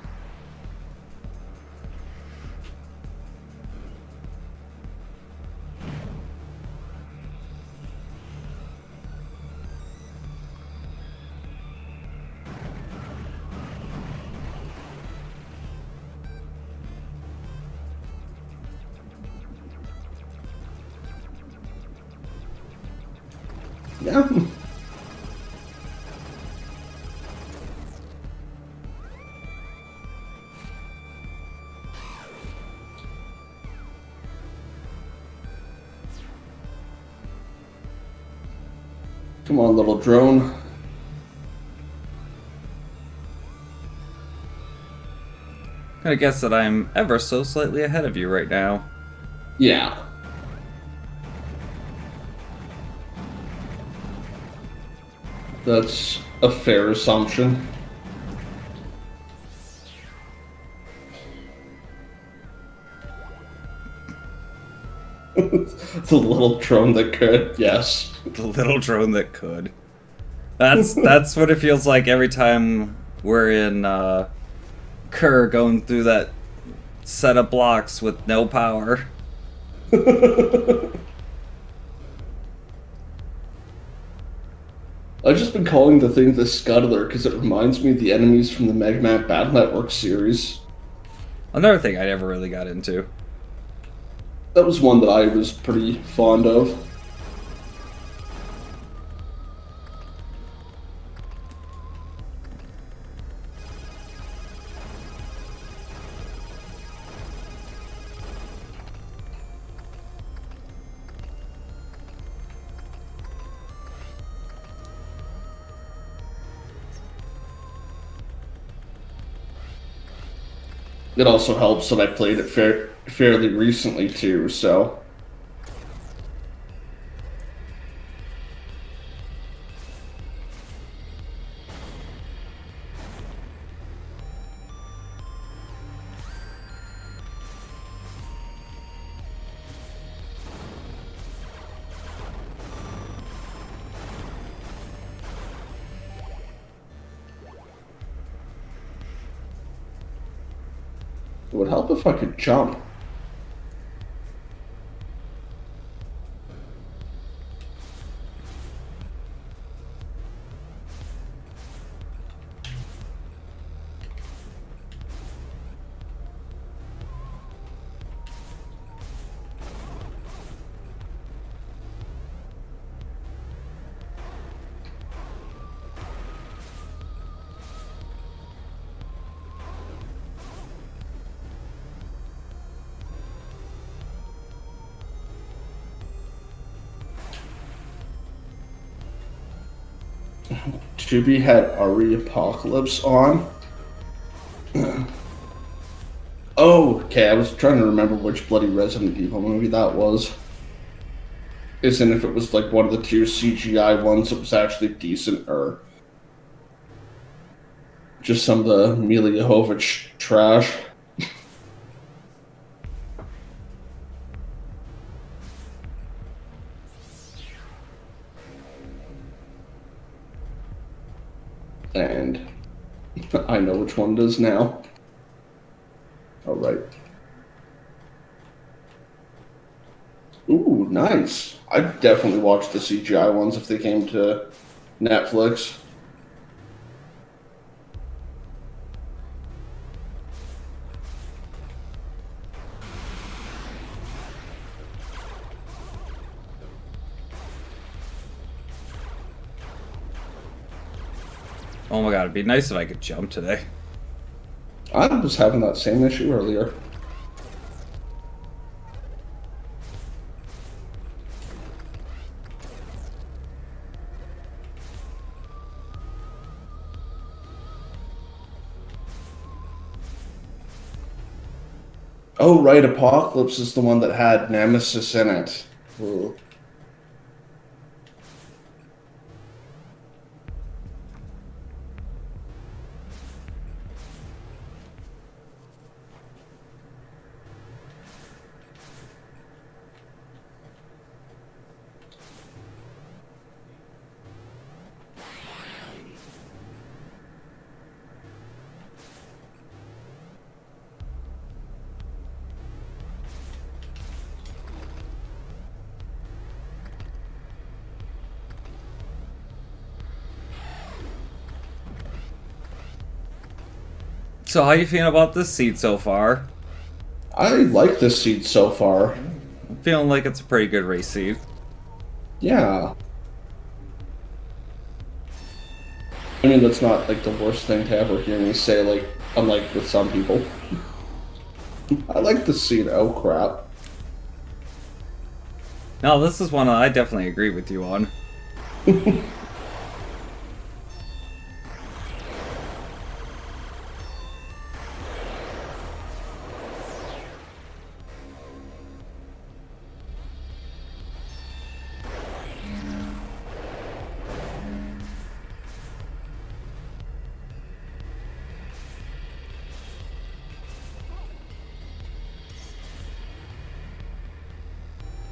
Yeah. Come on, little drone. I guess that I'm ever so slightly ahead of you right now. Yeah. That's a fair assumption. The little drone that could, yes. The little drone that could. That's what it feels like every time we're in Kerr going through that set of blocks with no power. I've just been calling the thing the Scuttler because it reminds me of the enemies from the Mega Man Battle Network series. Another thing I never really got into. That was one that I was pretty fond of. It also helps that I played it fairly recently too, so. It would help if I could jump. Tubi had Ari Apocalypse on. Oh, okay. I was trying to remember which bloody Resident Evil movie that was. Isn't if it was like one of the two CGI ones that was actually decent, or just some of the Mila Jovovich trash. And I know which one it is now. All right. Ooh, nice. I'd definitely watch the CGI ones if they came to Netflix. Oh my god, it'd be nice if I could jump today. I was having that same issue earlier. Oh, right, Apocalypse is the one that had Nemesis in it. Ooh. So how you feeling about this seed so far? I like this seed so far. I'm feeling like it's a pretty good race seed. Yeah. I mean, that's not like the worst thing to ever hear me say, like, unlike with some people. I like the seed. Oh, crap. No, this is one that I definitely agree with you on.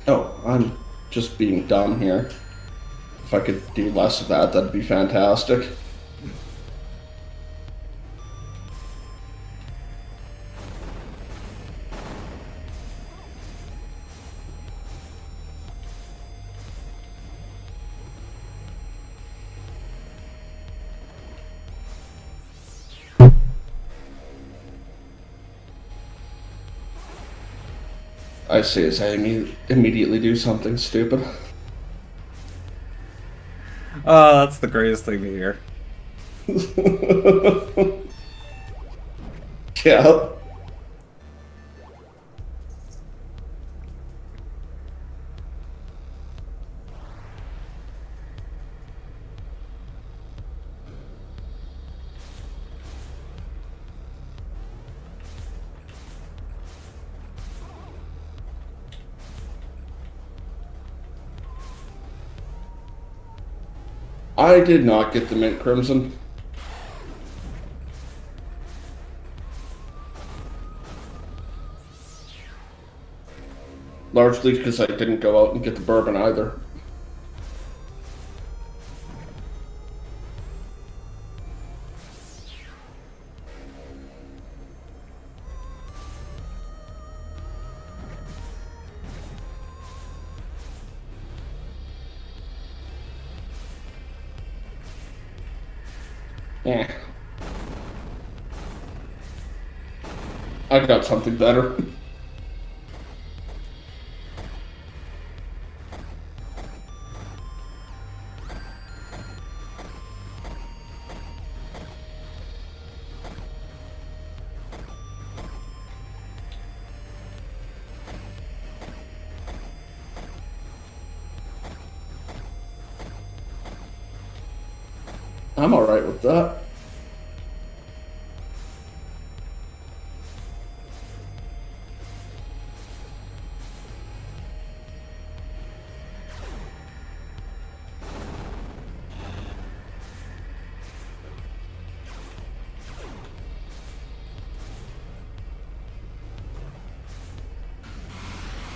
Oh, I'm just being dumb here. If I could do less of that, that'd be fantastic. I say as I immediately do something stupid. Oh, that's the greatest thing to hear. Yeah. I did not get the mint crimson. Largely because I didn't go out and get the bourbon either. Yeah. I got something better. I'm alright with that.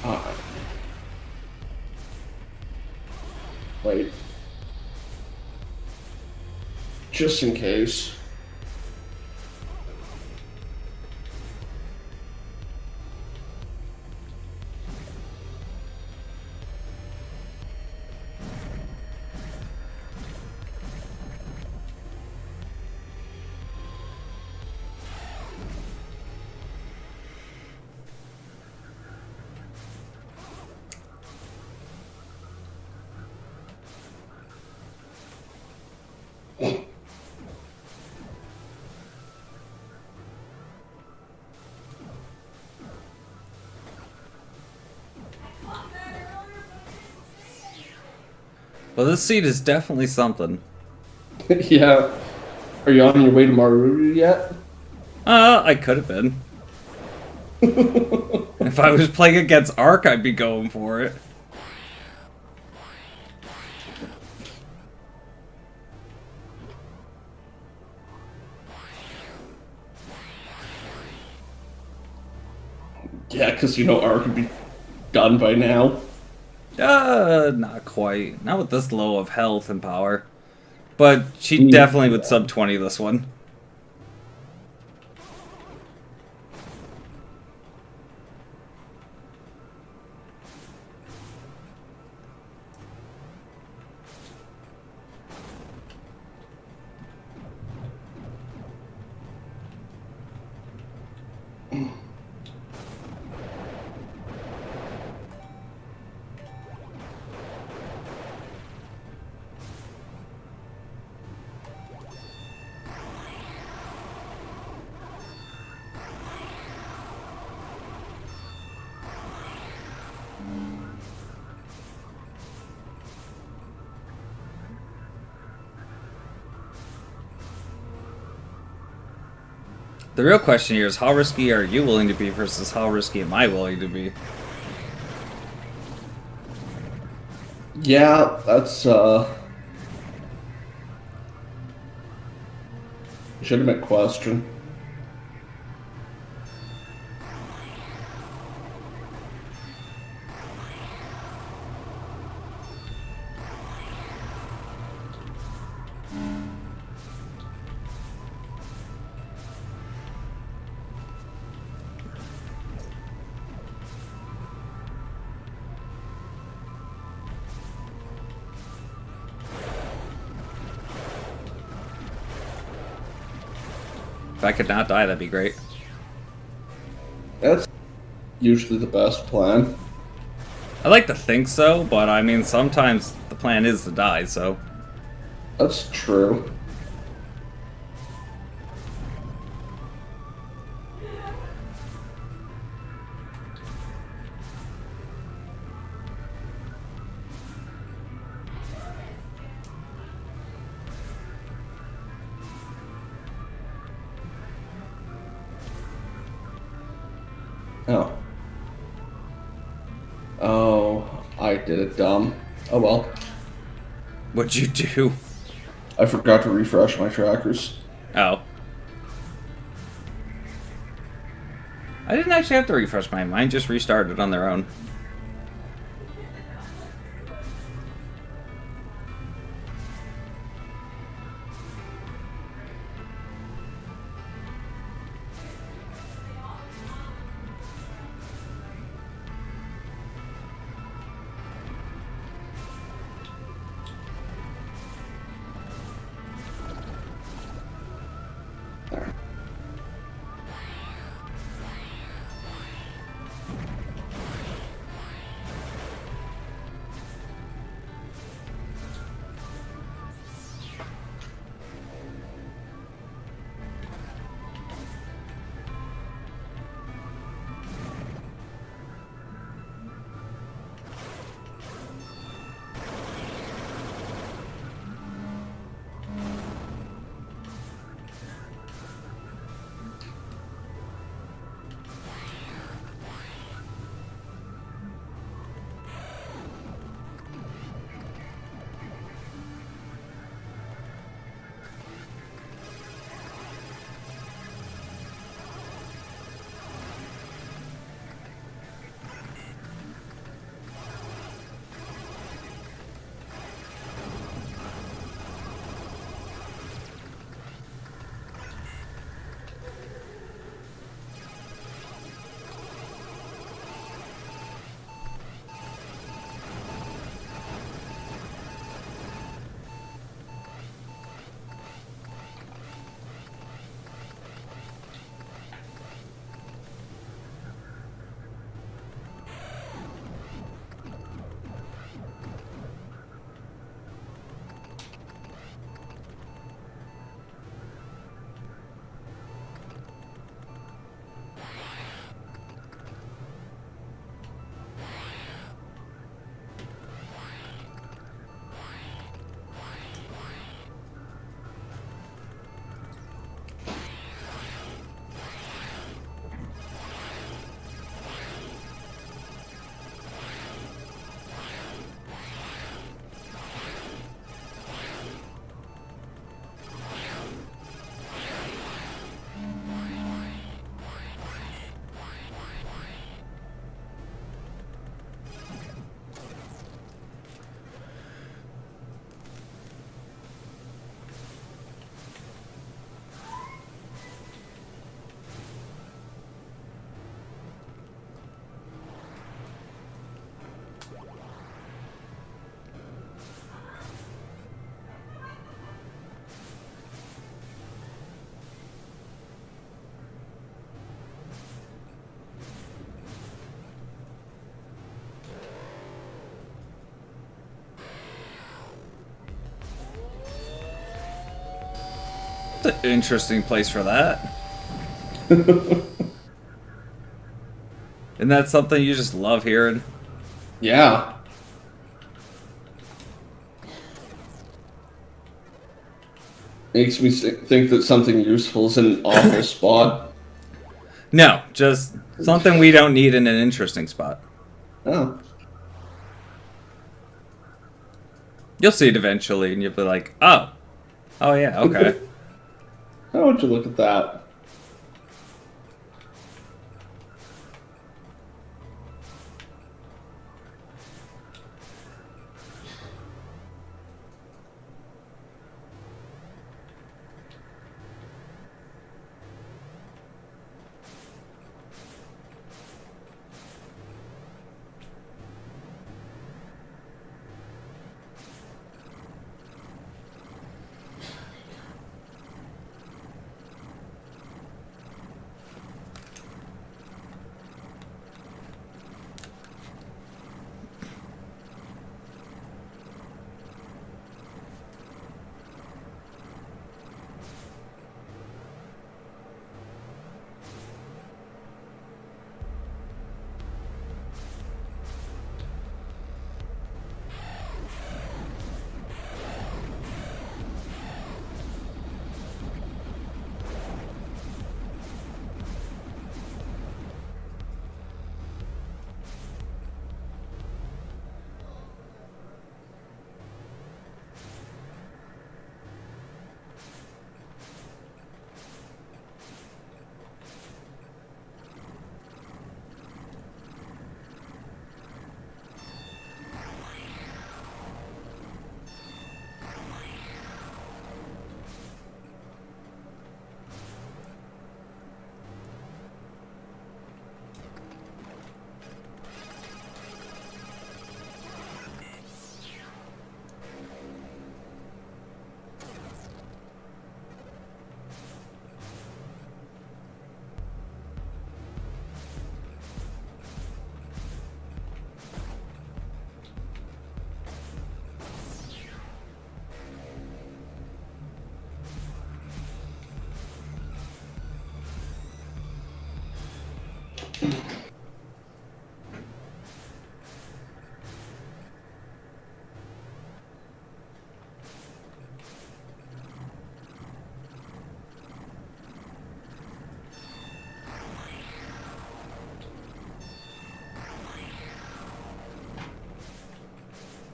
Alright. Wait. Just in case. Well, this seat is definitely something. Yeah. Are you on your way to Maru yet? I could have been. If I was playing against Ark, I'd be going for it. Yeah, because you know Ark would be done by now. Not quite. Not with this low of health and power. But she definitely would sub 20 this one. The real question here is how risky are you willing to be versus how risky am I willing to be? Yeah, that's legitimate question. If I could not die, that'd be great. That's usually the best plan. I like to think so, but I mean, sometimes the plan is to die, so... That's true. Oh. Oh, I did it dumb. Oh well. What'd you do? I forgot to refresh my trackers. Oh. I didn't actually have to refresh mine. Mine just restarted on their own. It's an interesting place for that. Isn't that something you just love hearing? Yeah. Makes me think that something useful is in an awful spot. No, just something we don't need in an interesting spot. Oh. You'll see it eventually, and you'll be like, oh. Oh, yeah, okay. How would you look at that?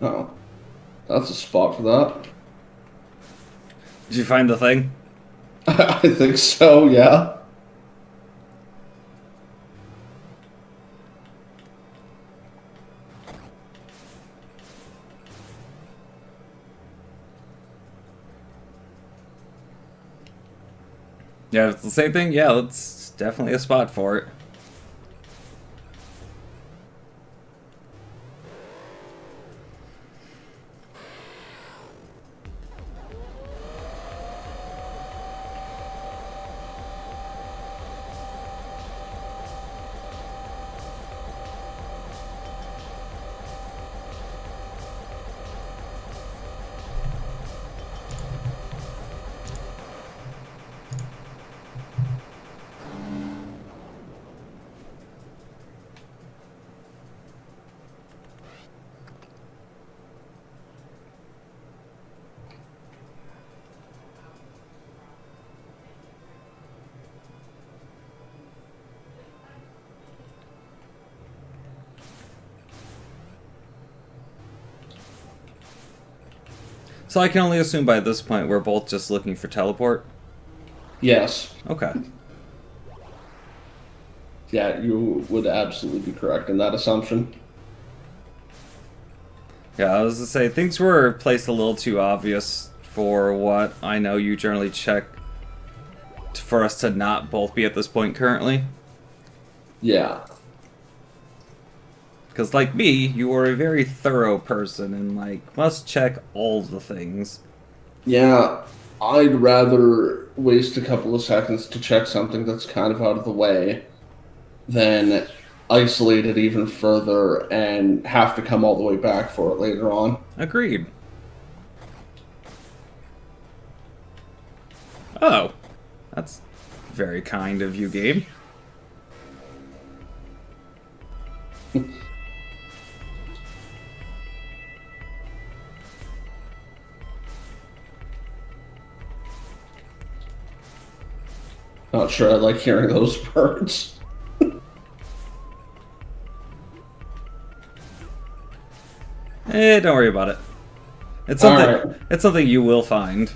Oh. That's a spot for that. Did you find the thing? I think so, yeah. Yeah, if it's the same thing. Yeah, that's definitely a spot for it. So I can only assume by this point we're both just looking for teleport? Yes. Okay. Yeah, you would absolutely be correct in that assumption. Yeah, I was to say, things were placed a little too obvious for what I know you generally check for us to not both be at this point currently. Yeah. Because like me, you are a very thorough person and like must check all the things. Yeah, I'd rather waste a couple of seconds to check something that's kind of out of the way than isolate it even further and have to come all the way back for it later on. Agreed. Oh, that's very kind of you, game. Not sure I like hearing those birds. Don't worry about it. It's something. Alright. It's something you will find.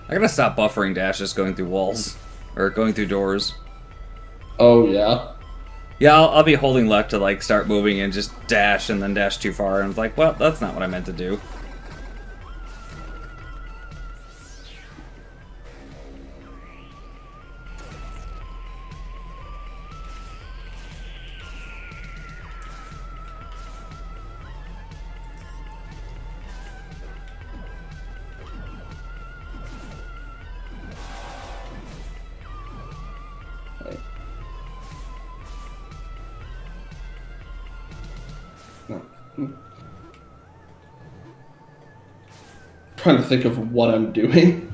I gotta stop buffering dashes going through walls. Or going through doors. Oh, yeah. Yeah, I'll be holding left to, like, start moving and just dash and then dash too far. And it's like, well, that's not what I meant to do. Trying to think of what I'm doing.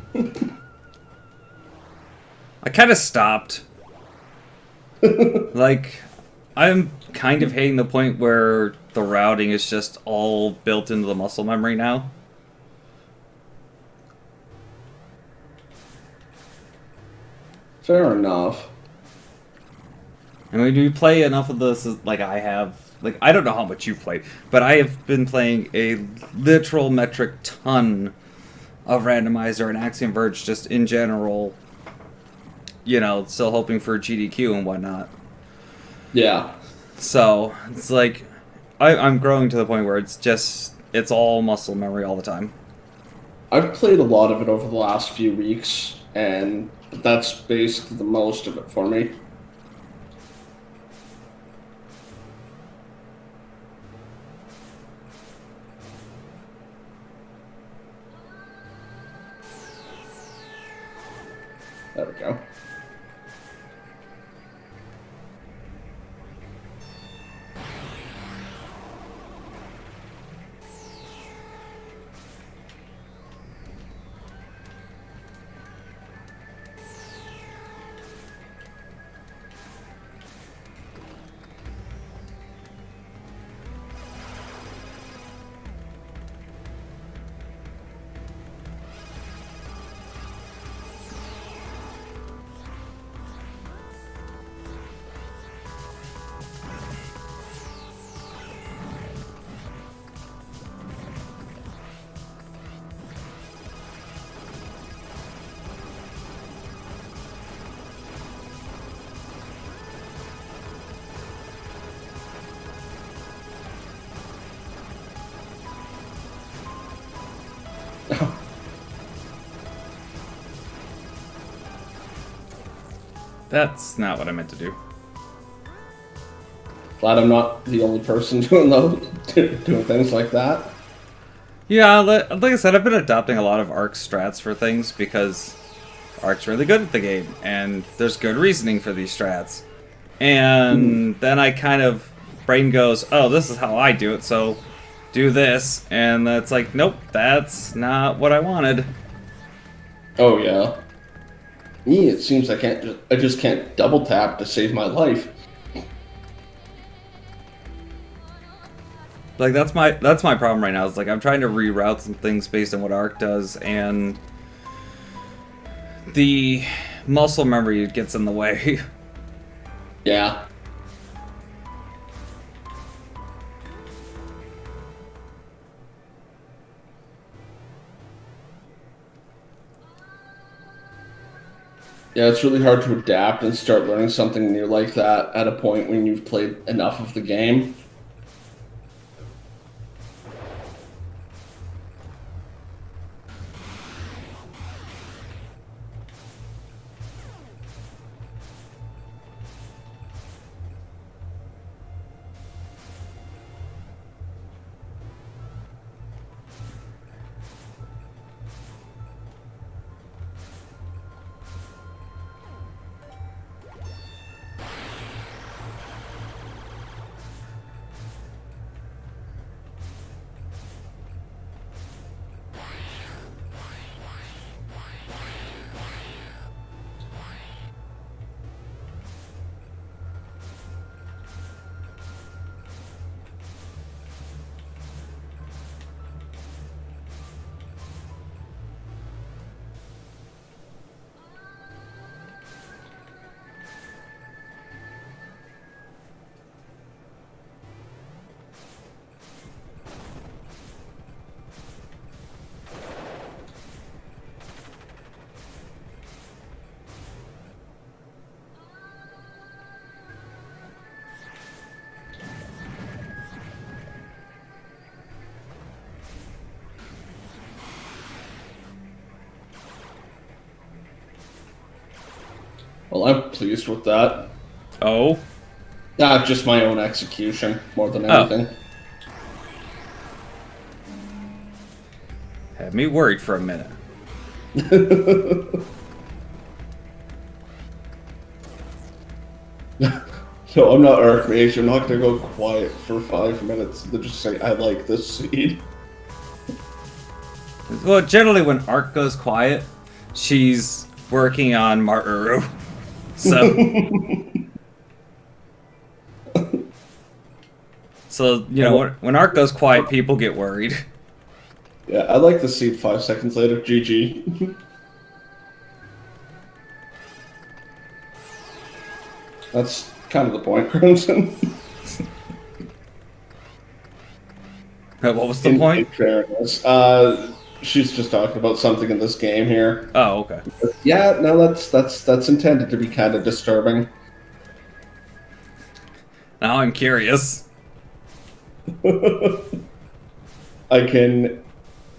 I kind of stopped. Like, I'm kind of hitting the point where the routing is just all built into the muscle memory now. Fair enough. I mean, do you play enough of this like I have? Like, I don't know how much you've played, but I have been playing a literal metric ton of Randomizer and Axiom Verge just in general. You know, still hoping for GDQ and whatnot. Yeah. So, it's like, I'm growing to the point where it's all muscle memory all the time. I've played a lot of it over the last few weeks, and that's basically the most of it for me. There we go. That's not what I meant to do. Glad I'm not the only person doing doing things like that. Yeah, like I said, I've been adopting a lot of Arc strats for things because Arc's really good at the game, and there's good reasoning for these strats. And then I kind of, brain goes, oh, this is how I do it, so do this. And it's like, nope, that's not what I wanted. Oh, yeah. Me, it seems I just can't double tap to save my life. Like that's my problem right now. Is like I'm trying to reroute some things based on what Arc does, and the muscle memory gets in the way. Yeah. Yeah, it's really hard to adapt and start learning something new like that at a point when you've played enough of the game. Well, I'm pleased with that. Oh. Not just my own execution, more than Oh. anything. Had me worried for a minute. No, I'm not Archmage. I'm not going to go quiet for 5 minutes to just say, I like this seed. Well, generally when Arc goes quiet, she's working on Maruru. So, you know, when Arc goes quiet, people get worried. Yeah, I like the seed 5 seconds later. GG. That's kind of the point, Crimson. What was the point? In fairness, she's just talking about something in this game here. Oh, okay. Yeah, no, that's intended to be kind of disturbing. Now I'm curious. I can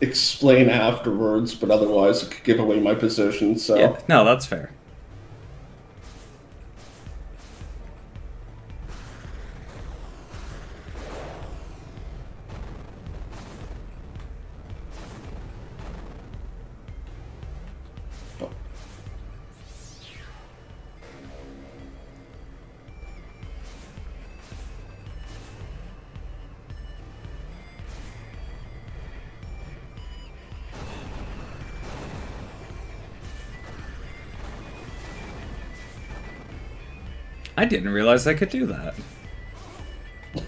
explain afterwards, but otherwise it could give away my position, so... Yeah, no, that's fair. I didn't realize I could do that.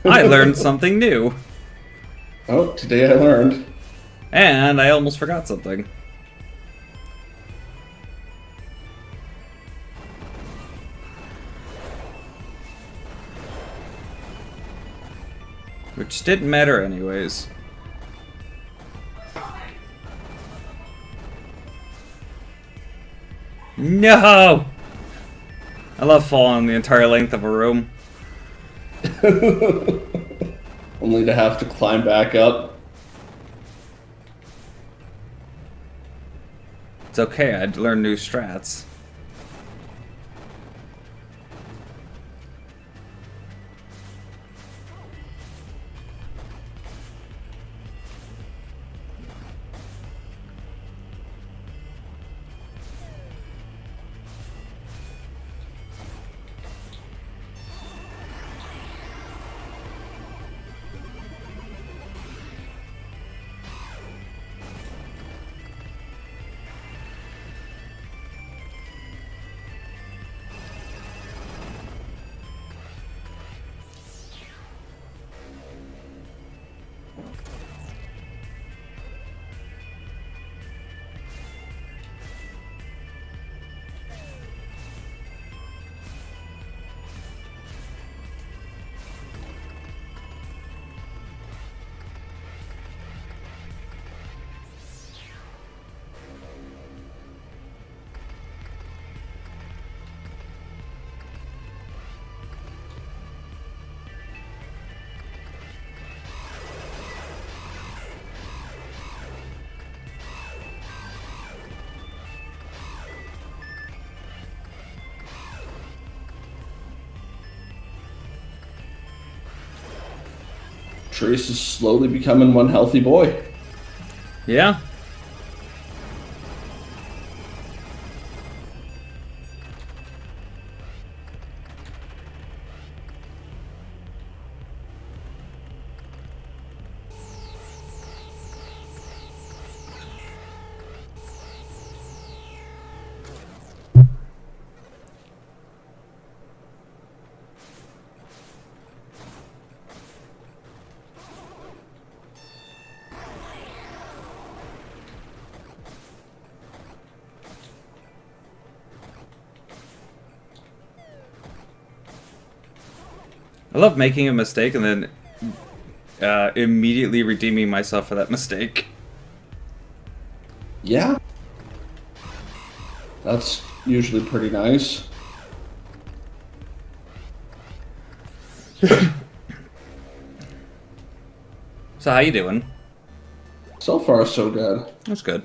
I learned something new. Oh, today I learned. And I almost forgot something. Which didn't matter anyways. No! I love falling the entire length of a room. Only to have to climb back up. It's okay, I'd learn new strats. Trace is slowly becoming one healthy boy. Yeah. I love making a mistake and then immediately redeeming myself for that mistake. Yeah. That's usually pretty nice. So how you doing? So far, so good. That's good.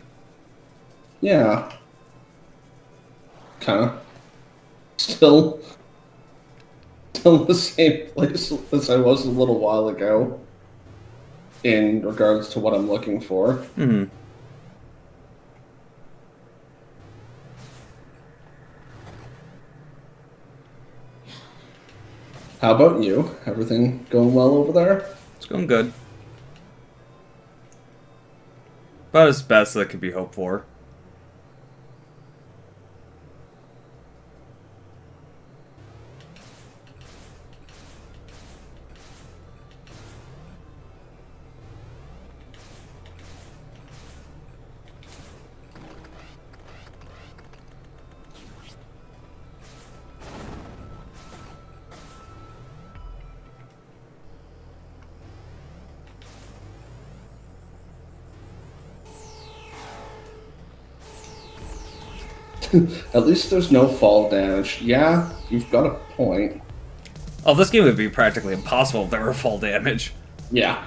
Yeah. Kind of. Still the same place as I was a little while ago in regards to what I'm looking for. Hmm. How about you? Everything going well over there? It's going good. About as best that could be hoped for. At least there's no fall damage. Yeah, you've got a point. Oh, this game would be practically impossible if there were fall damage. Yeah.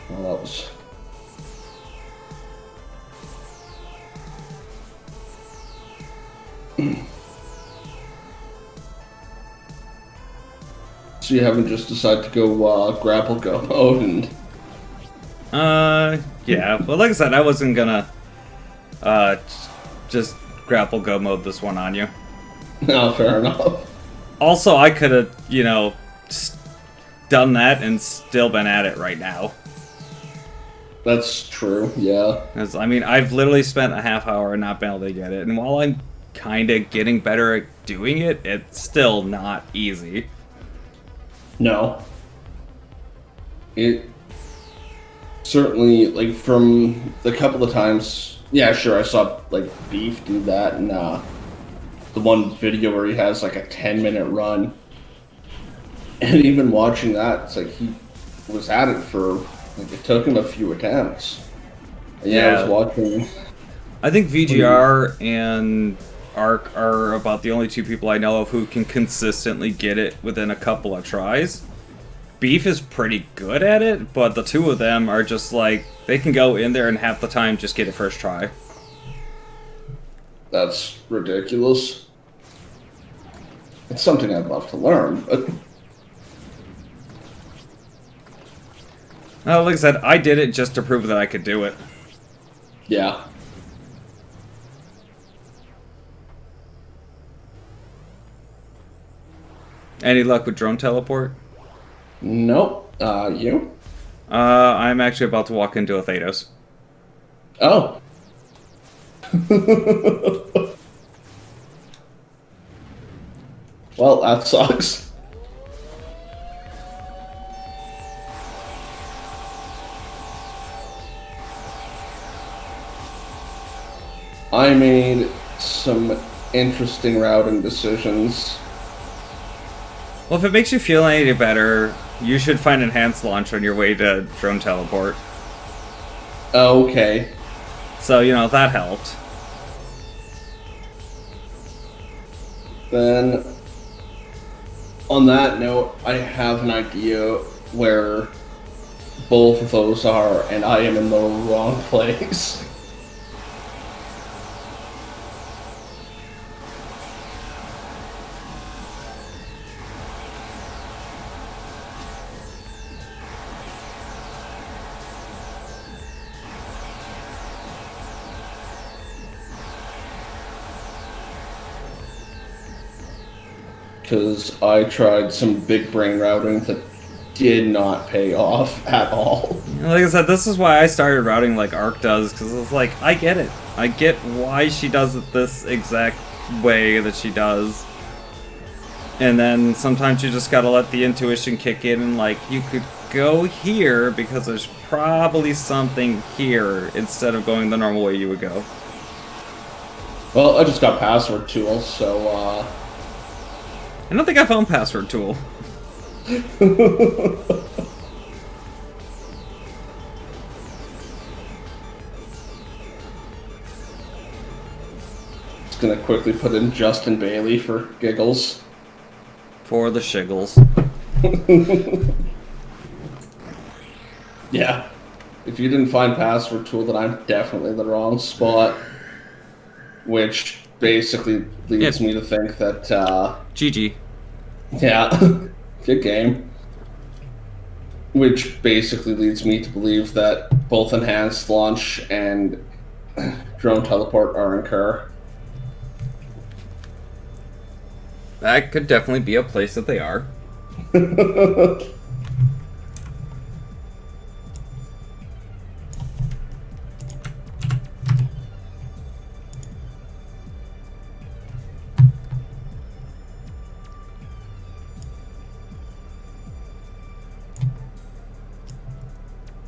Well, that was... So you haven't just decided to go grapple go mode and... Yeah. Well, like I said, I wasn't gonna, just grapple go mode this one on you. No, fair enough. Also, I could have, you know, done that and still been at it right now. That's true, yeah. 'Cause, I mean, I've literally spent a half hour not being able to get it, and while I'm kind of getting better at doing it, it's still not easy. No. It... Certainly, like, from the couple of times... Yeah, sure, I saw, like, Beef do that, and, the one video where he has, like, a 10-minute run. And even watching that, it's like he was at it for... Like, it took him a few attempts. And yeah, I was watching... I think VGR and Ark are about the only two people I know of who can consistently get it within a couple of tries. Beef is pretty good at it, but the two of them are just like, they can go in there and half the time just get it first try. That's ridiculous. It's something I'd love to learn, but... Well, like I said, I did it just to prove that I could do it. Yeah. Any luck with drone teleport? Nope. You? I'm actually about to walk into a Thanos. Oh. Well, that sucks. I made some interesting routing decisions. Well, if it makes you feel any better, you should find enhanced launch on your way to drone teleport. Okay. So, that helped. Then, on that note, I have an idea where both of those are, and I am in the wrong place. Because I tried some big brain routing that did not pay off at all. Like I said, this is why I started routing like Ark does, because it's like, I get it. I get why she does it this exact way that she does. And then sometimes you just gotta let the intuition kick in and like, you could go here because there's probably something here instead of going the normal way you would go. Well, I just got password tools, so I don't think I found password tool. just gonna quickly put in Justin Bailey for giggles. For the shiggles. Yeah. If you didn't find password tool, then I'm definitely in the wrong spot. Which basically leads me to think that, GG. yeah, good game. Which basically leads me to believe that both enhanced launch and drone teleport are incur. That could definitely be a place that they are.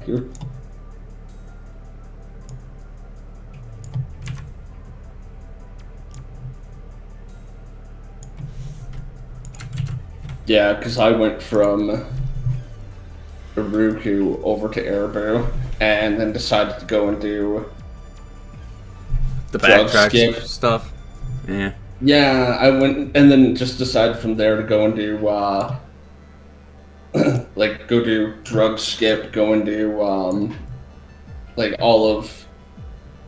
Here. Yeah, because I went from Uruku over to Erbu, and then decided to go and do The drug backtrack skip. stuff. Yeah. Yeah, I went and then just decided from there to go and do like go do drug skip, go and do like all of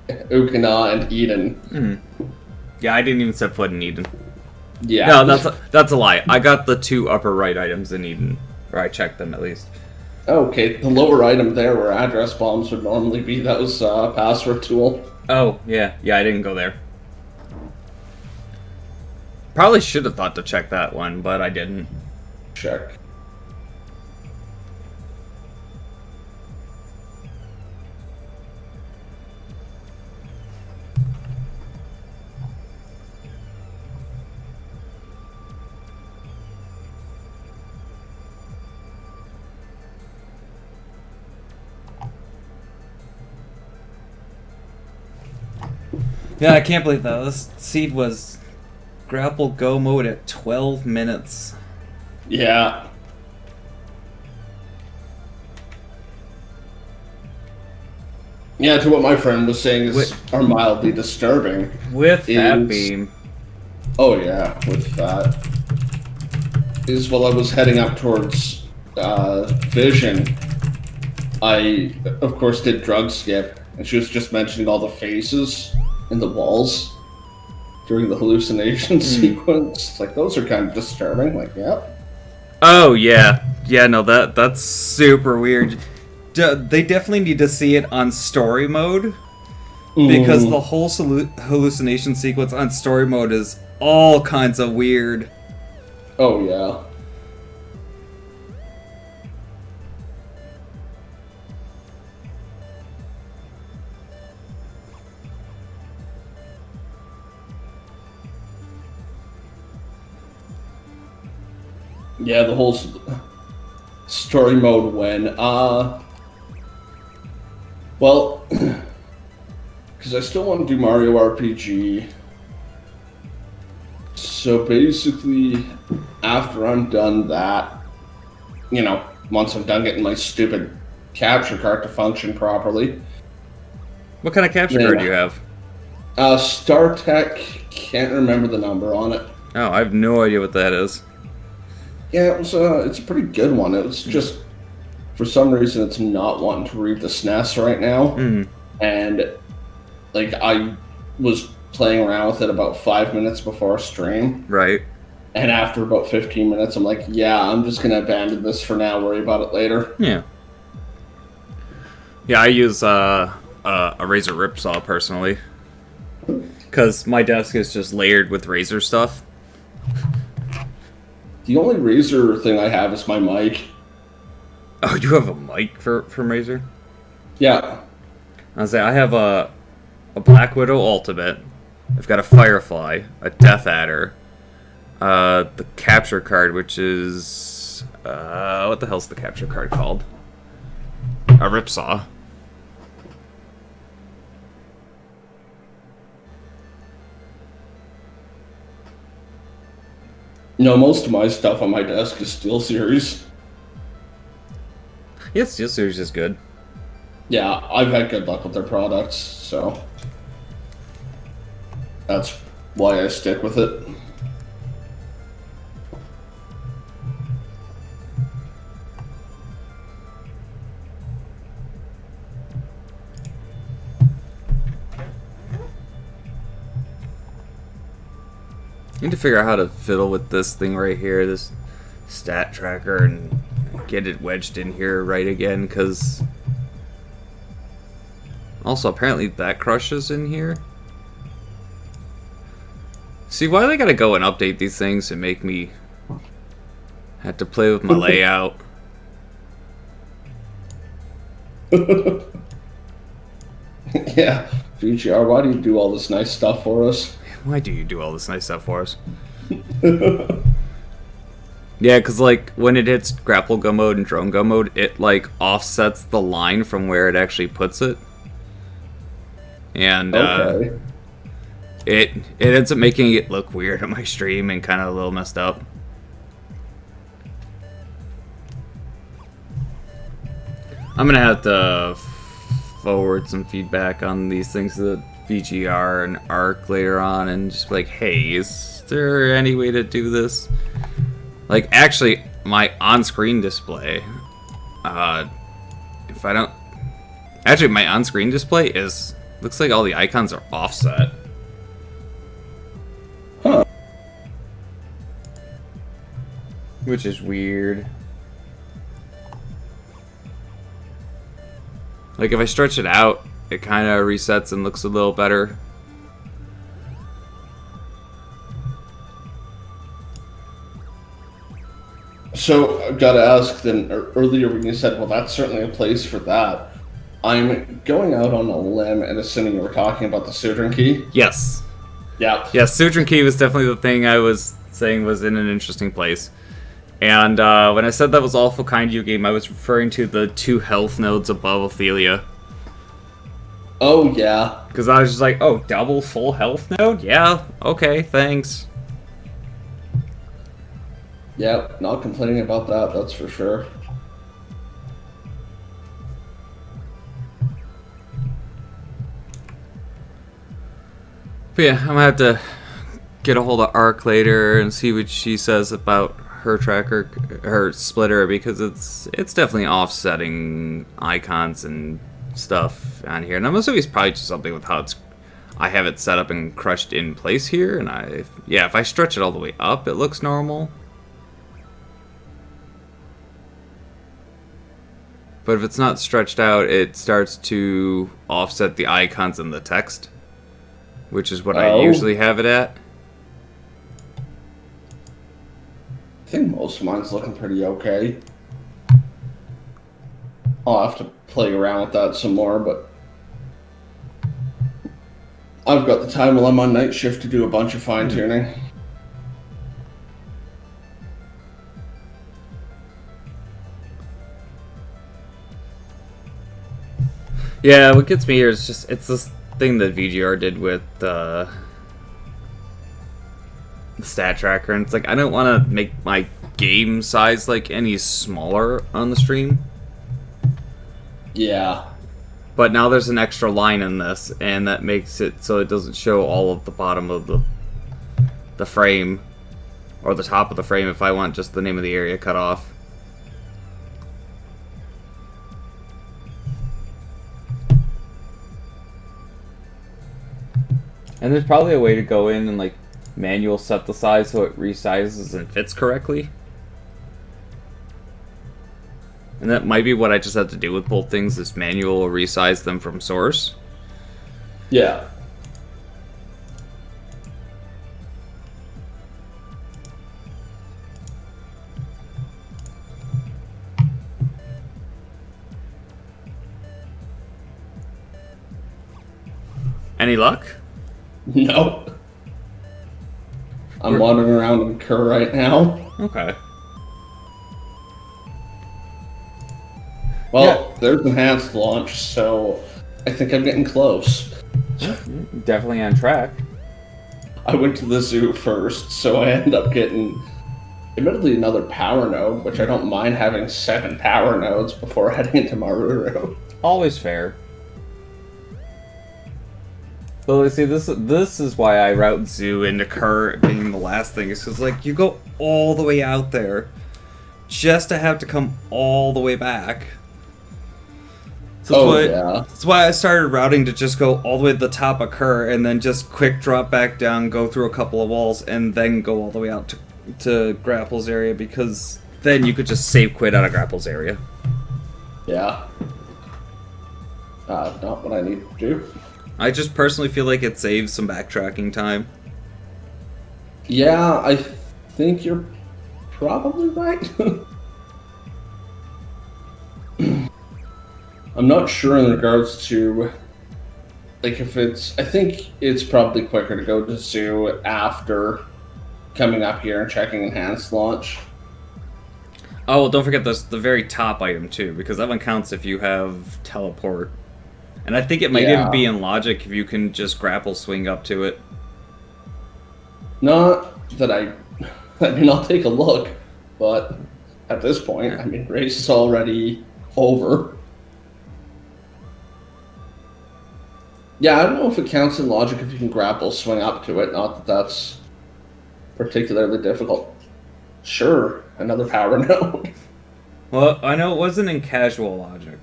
Ukana and Eden. Yeah, I didn't even set foot in Eden. Yeah. No, that's a lie. I got the 2 upper right items in Eden. Or I checked them at least. Okay, the lower item there where address bombs would normally be, that was password tool. Oh, yeah. Yeah, I didn't go there. Probably should have thought to check that one, but I didn't. Check. Yeah, I can't believe that. This seed was grapple go mode at 12 minutes. Yeah. Yeah, to what my friend was saying are mildly disturbing. With that is- beam. Oh yeah, with that. Is while I was heading up towards Vision, I of course did drug skip, and she was just mentioning all the faces in the walls during the hallucination sequence. Like, those are kind of disturbing. Like, yep. Oh, yeah. Yeah, no, that's super weird. They definitely need to see it on story mode. Because the whole hallucination sequence on story mode is all kinds of weird. Oh yeah. Yeah, the whole story mode when, well, because I still want to do Mario RPG. So basically, after I'm done that, you know, once I'm done getting my stupid capture card to function properly. What kind of capture card do you have? StarTech, can't remember the number on it. Oh, I have no idea what that is. Yeah, it's a pretty good one. It's just, for some reason, it's not wanting to read the SNES right now. And, like, I was playing around with it about 5 minutes before stream. Right. And after about 15 minutes, I'm like, yeah, I'm just going to abandon this for now, worry about it later. Yeah. Yeah, I use a Razer Ripsaw personally. Because my desk is just layered with Razer stuff. The only Razer thing I have is my mic. Oh, you have a mic from Razer? Yeah. I have a Black Widow Ultimate. I've got a Firefly, a Death Adder, the capture card, which is what the hell's the capture card called? A Ripsaw. No, most of my stuff on my desk is SteelSeries. Yeah, SteelSeries is good. Yeah, I've had good luck with their products, so that's why I stick with it. I need to figure out how to fiddle with this thing right here, this stat tracker, and get it wedged in here right again, because also apparently that crushes in here. See, why they gotta go and update these things and make me have to play with my layout? Yeah, VGR, why do you do all this nice stuff for us? Why do you do all this nice stuff for us? Yeah, because, like, when it hits grapple gun mode and drone gun mode, it, like, offsets the line from where it actually puts it. And, Okay. It ends up making it look weird on my stream and kind of a little messed up. I'm gonna have to forward some feedback on these things to VGR and ARC later on and just be like, hey, is there any way to do this? Like, actually, my on-screen display, if I don't... Actually, my on-screen display is... Looks like all the icons are offset. Huh. Which is weird. Like, if I stretch it out, it kind of resets and looks a little better. So, I've got to ask then, earlier when you said, well, that's certainly a place for that, I'm going out on a limb and assuming you were talking about the Sudren key? Yes. Yeah. Yeah, Sudren key was definitely the thing I was saying was in an interesting place. And when I said that was awful kind you game, I was referring to the 2 health nodes above Ophelia. Oh, yeah. Because I was just like, oh, double full health node? Yeah, okay, thanks. Yeah, not complaining about that, that's for sure. But yeah, I'm gonna have to get a hold of Arc later and see what she says about her tracker, her splitter, because it's definitely offsetting icons and stuff on here. And I'm assuming it's probably just something with how I have it set up and crushed in place here. And if I stretch it all the way up, it looks normal. But if it's not stretched out, it starts to offset the icons and the text, which is what I usually have it at. I think most of mine's looking pretty okay. I'll have to play around with that some more, but I've got the time while I'm on night shift to do a bunch of fine-tuning. Yeah, what gets me here is just, it's this thing that VGR did with the stat tracker, and it's like, I don't want to make my game size like any smaller on the stream. Yeah. But now there's an extra line in this, and that makes it so it doesn't show all of the bottom of the frame, or the top of the frame if I want just the name of the area cut off. And there's probably a way to go in and like manual set the size so it resizes and fits correctly. And that might be what I just have to do with both things, is manual resize them from source. Yeah. Any luck? No. I'm wandering around in Kerr right now. Okay. Well, there's enhanced launch, so I think I'm getting close. Definitely on track. I went to the zoo first, so I ended up getting, admittedly, another power node, which I don't mind having 7 power nodes before heading into Maruru. Always fair. Well, see, this is why I route zoo into Kerr being the last thing. Is because, like, you go all the way out there just to have to come all the way back. So that's why I started routing to just go all the way to the top of Kerr and then just quick drop back down, go through a couple of walls, and then go all the way out to Grapple's area, because then you could just save quit out of Grapple's area. Yeah. Not what I need to do. I just personally feel like it saves some backtracking time. Yeah, I think you're probably right. I'm not sure in regards to, like, if it's, I think it's probably quicker to go to zoo after coming up here and checking enhanced launch. Oh, well, don't forget the very top item, too, because that one counts if you have teleport. And I think it might even be in logic if you can just grapple swing up to it. Not that I mean, I'll take a look, but at this point, I mean, race is already over. Yeah, I don't know if it counts in logic if you can grapple swing up to it, not that that's particularly difficult. Sure, another power node. Well, I know it wasn't in casual logic.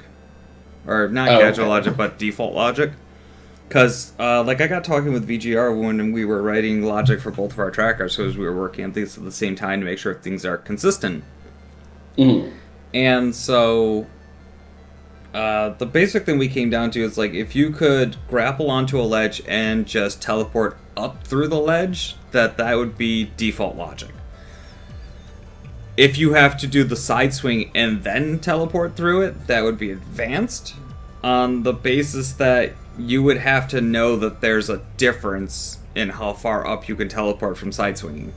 Or not casual logic, but default logic. Because, like, I got talking with VGR when we were writing logic for both of our trackers, because we were working on things at the same time to make sure things are consistent. Mm. And so, the basic thing we came down to is, like, if you could grapple onto a ledge and just teleport up through the ledge, that would be default logic. If you have to do the side swing and then teleport through it, that would be advanced, on the basis that you would have to know that there's a difference in how far up you can teleport from side swinging.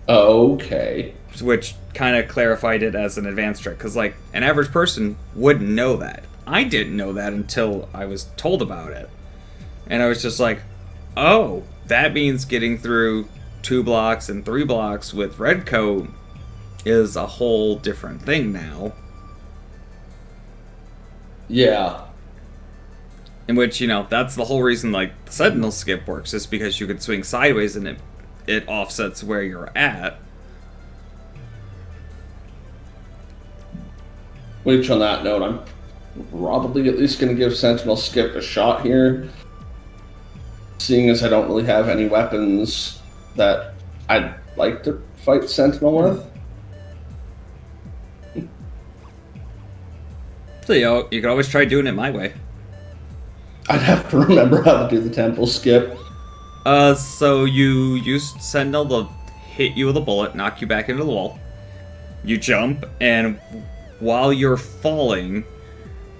Okay. Which kind of clarified it as an advanced trick, because, like, an average person wouldn't know that. I didn't know that until I was told about it. And I was just like, oh, that means getting through 2 blocks and 3 blocks with red coat is a whole different thing now. Yeah. In which, you know, that's the whole reason, like, the Sentinel skip works, is because you can swing sideways and it offsets where you're at. Which, on that note, I'm probably at least going to give Sentinel skip a shot here. Seeing as I don't really have any weapons that I'd like to fight Sentinel with. So, you know, you could always try doing it my way. I'd have to remember how to do the temple skip. So you use Sentinel to hit you with a bullet, knock you back into the wall. You jump, and while you're falling,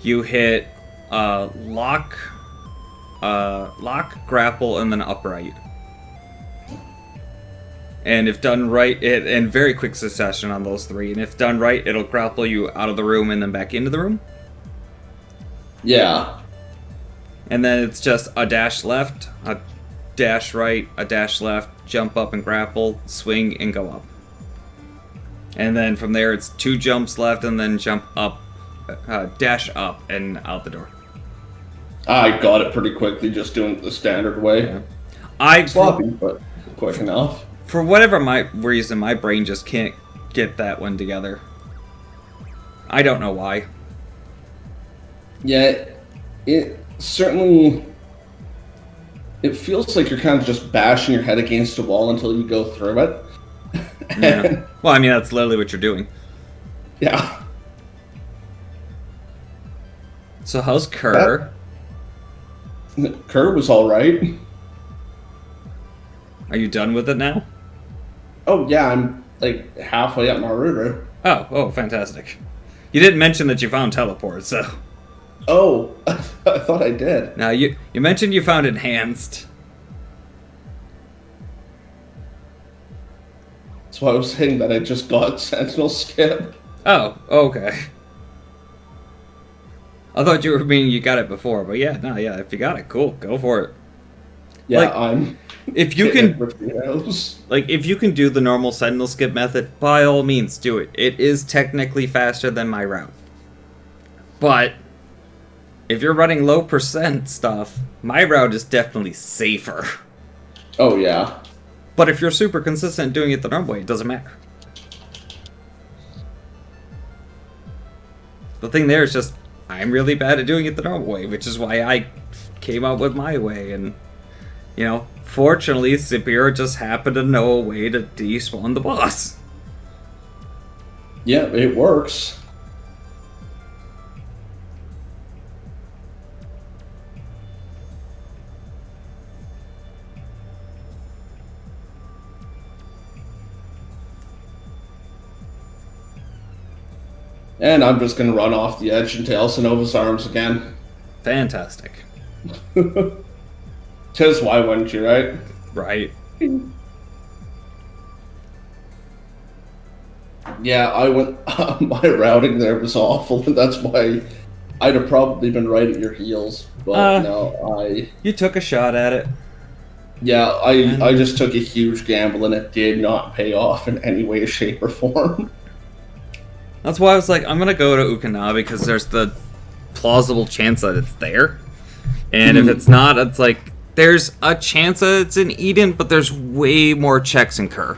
you hit lock, grapple, and then upright. And if done right, in very quick succession on those 3, and if done right, it'll grapple you out of the room and then back into the room. Yeah. And then it's just a dash left, a dash right, a dash left, jump up and grapple, swing and go up. And then from there it's 2 jumps left and then jump up, dash up and out the door. I got it pretty quickly just doing it the standard way. Yeah. Sloppy, but quick enough. For whatever reason, my brain just can't get that one together. I don't know why. Yeah, it certainly... It feels like you're kind of just bashing your head against a wall until you go through it. Yeah. Well, I mean, that's literally what you're doing. Yeah. So how's Kerr? Kerr was alright. Are you done with it now? Oh, yeah, I'm like halfway up Maruto. Oh, fantastic. You didn't mention that you found teleport, so... Oh, I thought I did. Now, you mentioned you found enhanced. That's why I was saying that I just got Sentinel Skip. Oh, okay. I thought you were meaning you got it before, but yeah, if you got it, cool, go for it. Yeah, like, I'm... If you can... Like, if you can do the normal Sentinel Skip method, by all means, do it. It is technically faster than my route. But... if you're running low percent stuff, my route is definitely safer. Oh, yeah. But if you're super consistent doing it the normal way, it doesn't matter. The thing there is just, I'm really bad at doing it the normal way, which is why I came out with my way. And, you know, fortunately, Superior just happened to know a way to despawn the boss. Yeah, it works. And I'm just going to run off the edge into Elsinova's arms again. Fantastic. Because why wouldn't you, right? Right. Yeah, I went... my routing there was awful, and that's why I'd have probably been right at your heels. But no, You took a shot at it. Yeah, I just took a huge gamble, and it did not pay off in any way, shape, or form. That's why I was like, I'm gonna go to Ukanabe because there's the plausible chance that it's there. And if it's not, it's like, there's a chance that it's in Eden, but there's way more checks in Kerr.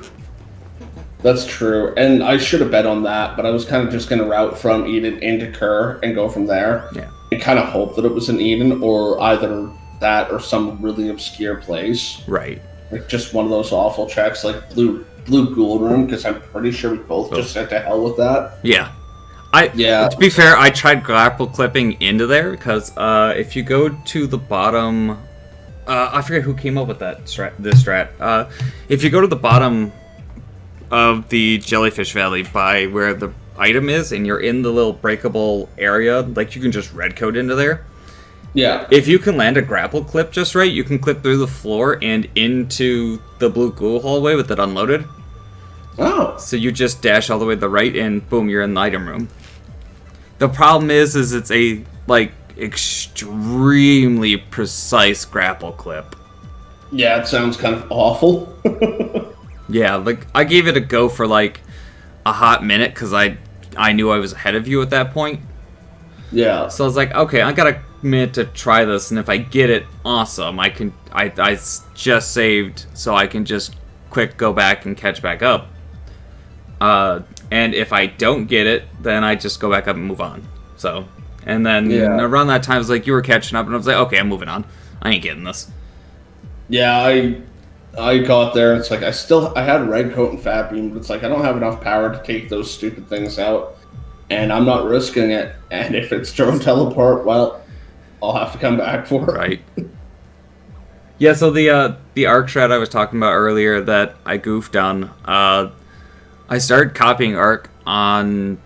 That's true, and I should have bet on that, but I was kind of just going to route from Eden into Kerr and go from there. Yeah. And kind of hope that it was in Eden, or either that or some really obscure place. Right. Like just one of those awful checks, like Blue Ghoul Room, because I'm pretty sure we both just said to hell with that. Yeah. To be fair, I tried grapple clipping into there, because if you go to the bottom... I forget who came up with this strat. If you go to the bottom of the Jellyfish Valley by where the item is, and you're in the little breakable area, like you can just red code into there. Yeah. If you can land a grapple clip just right, you can clip through the floor and into the Blue Ghoul hallway with it unloaded. Oh. So you just dash all the way to the right, and boom, you're in the item room. The problem is it's a, like, extremely precise grapple clip. Yeah, it sounds kind of awful. Yeah, like, I gave it a go for, like, a hot minute, because I knew I was ahead of you at that point. Yeah. So I was like, okay, I got a minute to try this, and if I get it, awesome. I just saved, so I can just quick go back and catch back up. And if I don't get it, then I just go back up and move on. So, and then around that time, it was like, you were catching up, and I was like, okay, I'm moving on. I ain't getting this. Yeah, I got there. It's like I had Red Coat and Fat Beam, but it's like I don't have enough power to take those stupid things out, and I'm not risking it. And if it's drone teleport, well, I'll have to come back for it. Right. Yeah. So the arc strat I was talking about earlier that I goofed on. I started copying arc on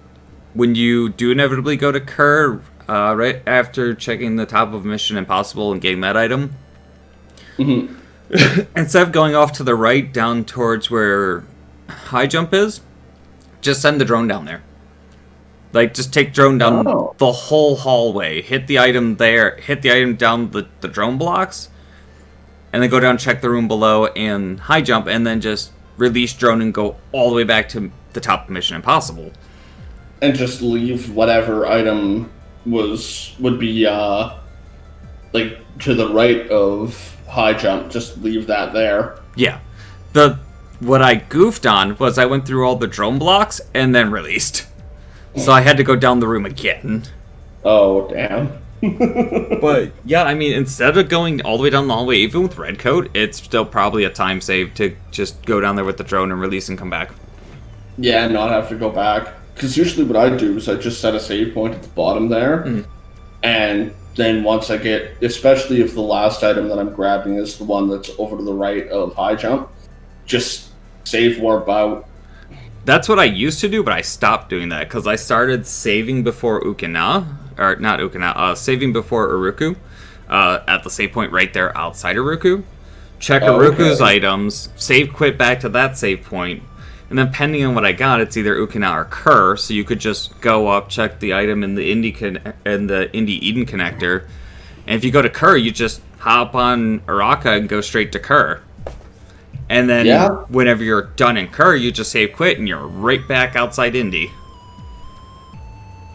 when you do inevitably go to Kerr, right after checking the top of Mission Impossible and getting that item. Mm-hmm. Instead of going off to the right down towards where high jump is, just send the drone down there. Like, just take drone down Oh. the whole hallway, hit the item there, hit the item down the drone blocks, and then go down, check the room below, and high jump, and then just release drone and go all the way back to the top of Mission Impossible. And just leave whatever item would be like to the right of high jump. Just leave that there. Yeah. What I goofed on was I went through all the drone blocks and then released. So I had to go down the room again. Oh, damn. But yeah, I mean, instead of going all the way down the hallway, even with red code, it's still probably a time save to just go down there with the drone and release and come back. Yeah, and not have to go back. Because usually what I do is I just set a save point at the bottom there. And then once I get, especially if the last item that I'm grabbing is the one that's over to the right of high jump, just save warp out. That's what I used to do, but I stopped doing that because I started saving before Ukina, or not Ukina, saving before Uruku, at the save point right there outside Uruku. Check Uruku's items, save quit back to that save point, and then depending on what I got, it's either Ukina or Kerr, so you could just go up, check the item in the Indie Eden connector, and if you go to Kerr, you just hop on Araka and go straight to Kerr. And then whenever you're done in Kerr, you just save quit and you're right back outside Indy.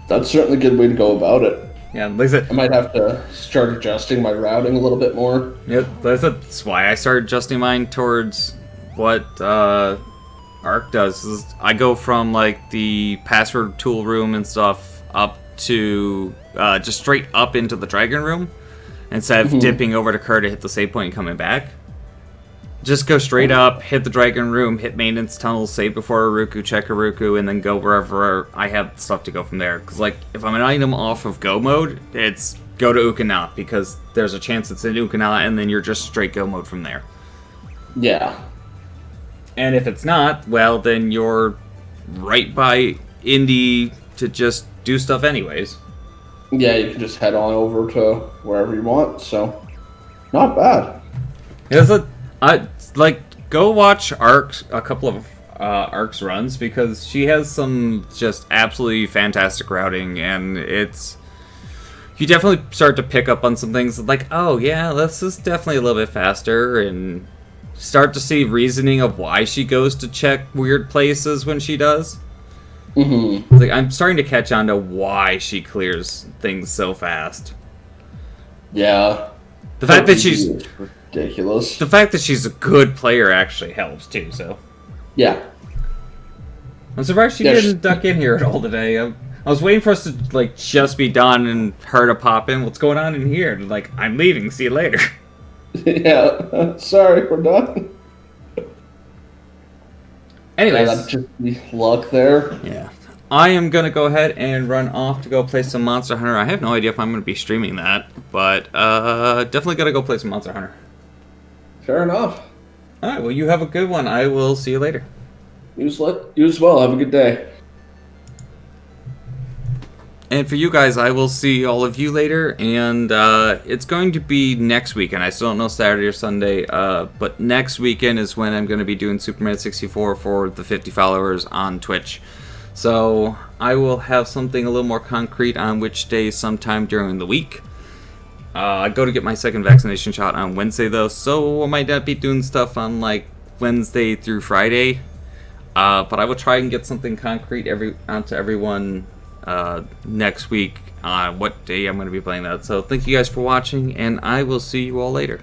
That's certainly a good way to go about it. Yeah, like I said, I might have to start adjusting my routing a little bit more. Yeah, that's why I started adjusting mine towards what Arc does. Is I go from like the password tool room and stuff up to just straight up into the dragon room instead of dipping over to Kerr to hit the save point and coming back. Just go straight up, hit the dragon room, hit maintenance tunnels, save before Uruku, check Uruku, and then go wherever I have stuff to go from there. Because, like, if I'm an item off of go mode, it's go to Ukina, because there's a chance it's in Ukina, and then you're just straight go mode from there. Yeah. And if it's not, well, then you're right by Indy to just do stuff anyways. Yeah, you can just head on over to wherever you want, so not bad. Go watch Arc's, a couple of Arc's runs, because she has some just absolutely fantastic routing, and you definitely start to pick up on some things like, oh yeah, this is definitely a little bit faster, and start to see reasoning of why she goes to check weird places when she does. It's like, I'm starting to catch on to why she clears things so fast. Yeah. The fact that she's ridiculous. The fact that she's a good player actually helps too, so. Yeah. I'm surprised she didn't duck in here at all today. I was waiting for us to like just be done and her to pop in. What's going on in here? And, like, I'm leaving, see you later. Yeah. Sorry, we're done. Anyways. Yeah, that's just the luck there. Yeah. I am going to go ahead and run off to go play some Monster Hunter. I have no idea if I'm going to be streaming that, but definitely got to go play some Monster Hunter. Fair enough. Alright, well, you have a good one. I will see you later. You as well. Have a good day. And for you guys, I will see all of you later, and it's going to be next weekend. I still don't know Saturday or Sunday, but next weekend is when I'm going to be doing Superman 64 for the 50 followers on Twitch. So I will have something a little more concrete on which day sometime during the week. I go to get my second vaccination shot on Wednesday, though, so I might not be doing stuff on, like, Wednesday through Friday. But I will try and get something concrete onto everyone next week on what day I'm going to be playing that. So thank you guys for watching, and I will see you all later.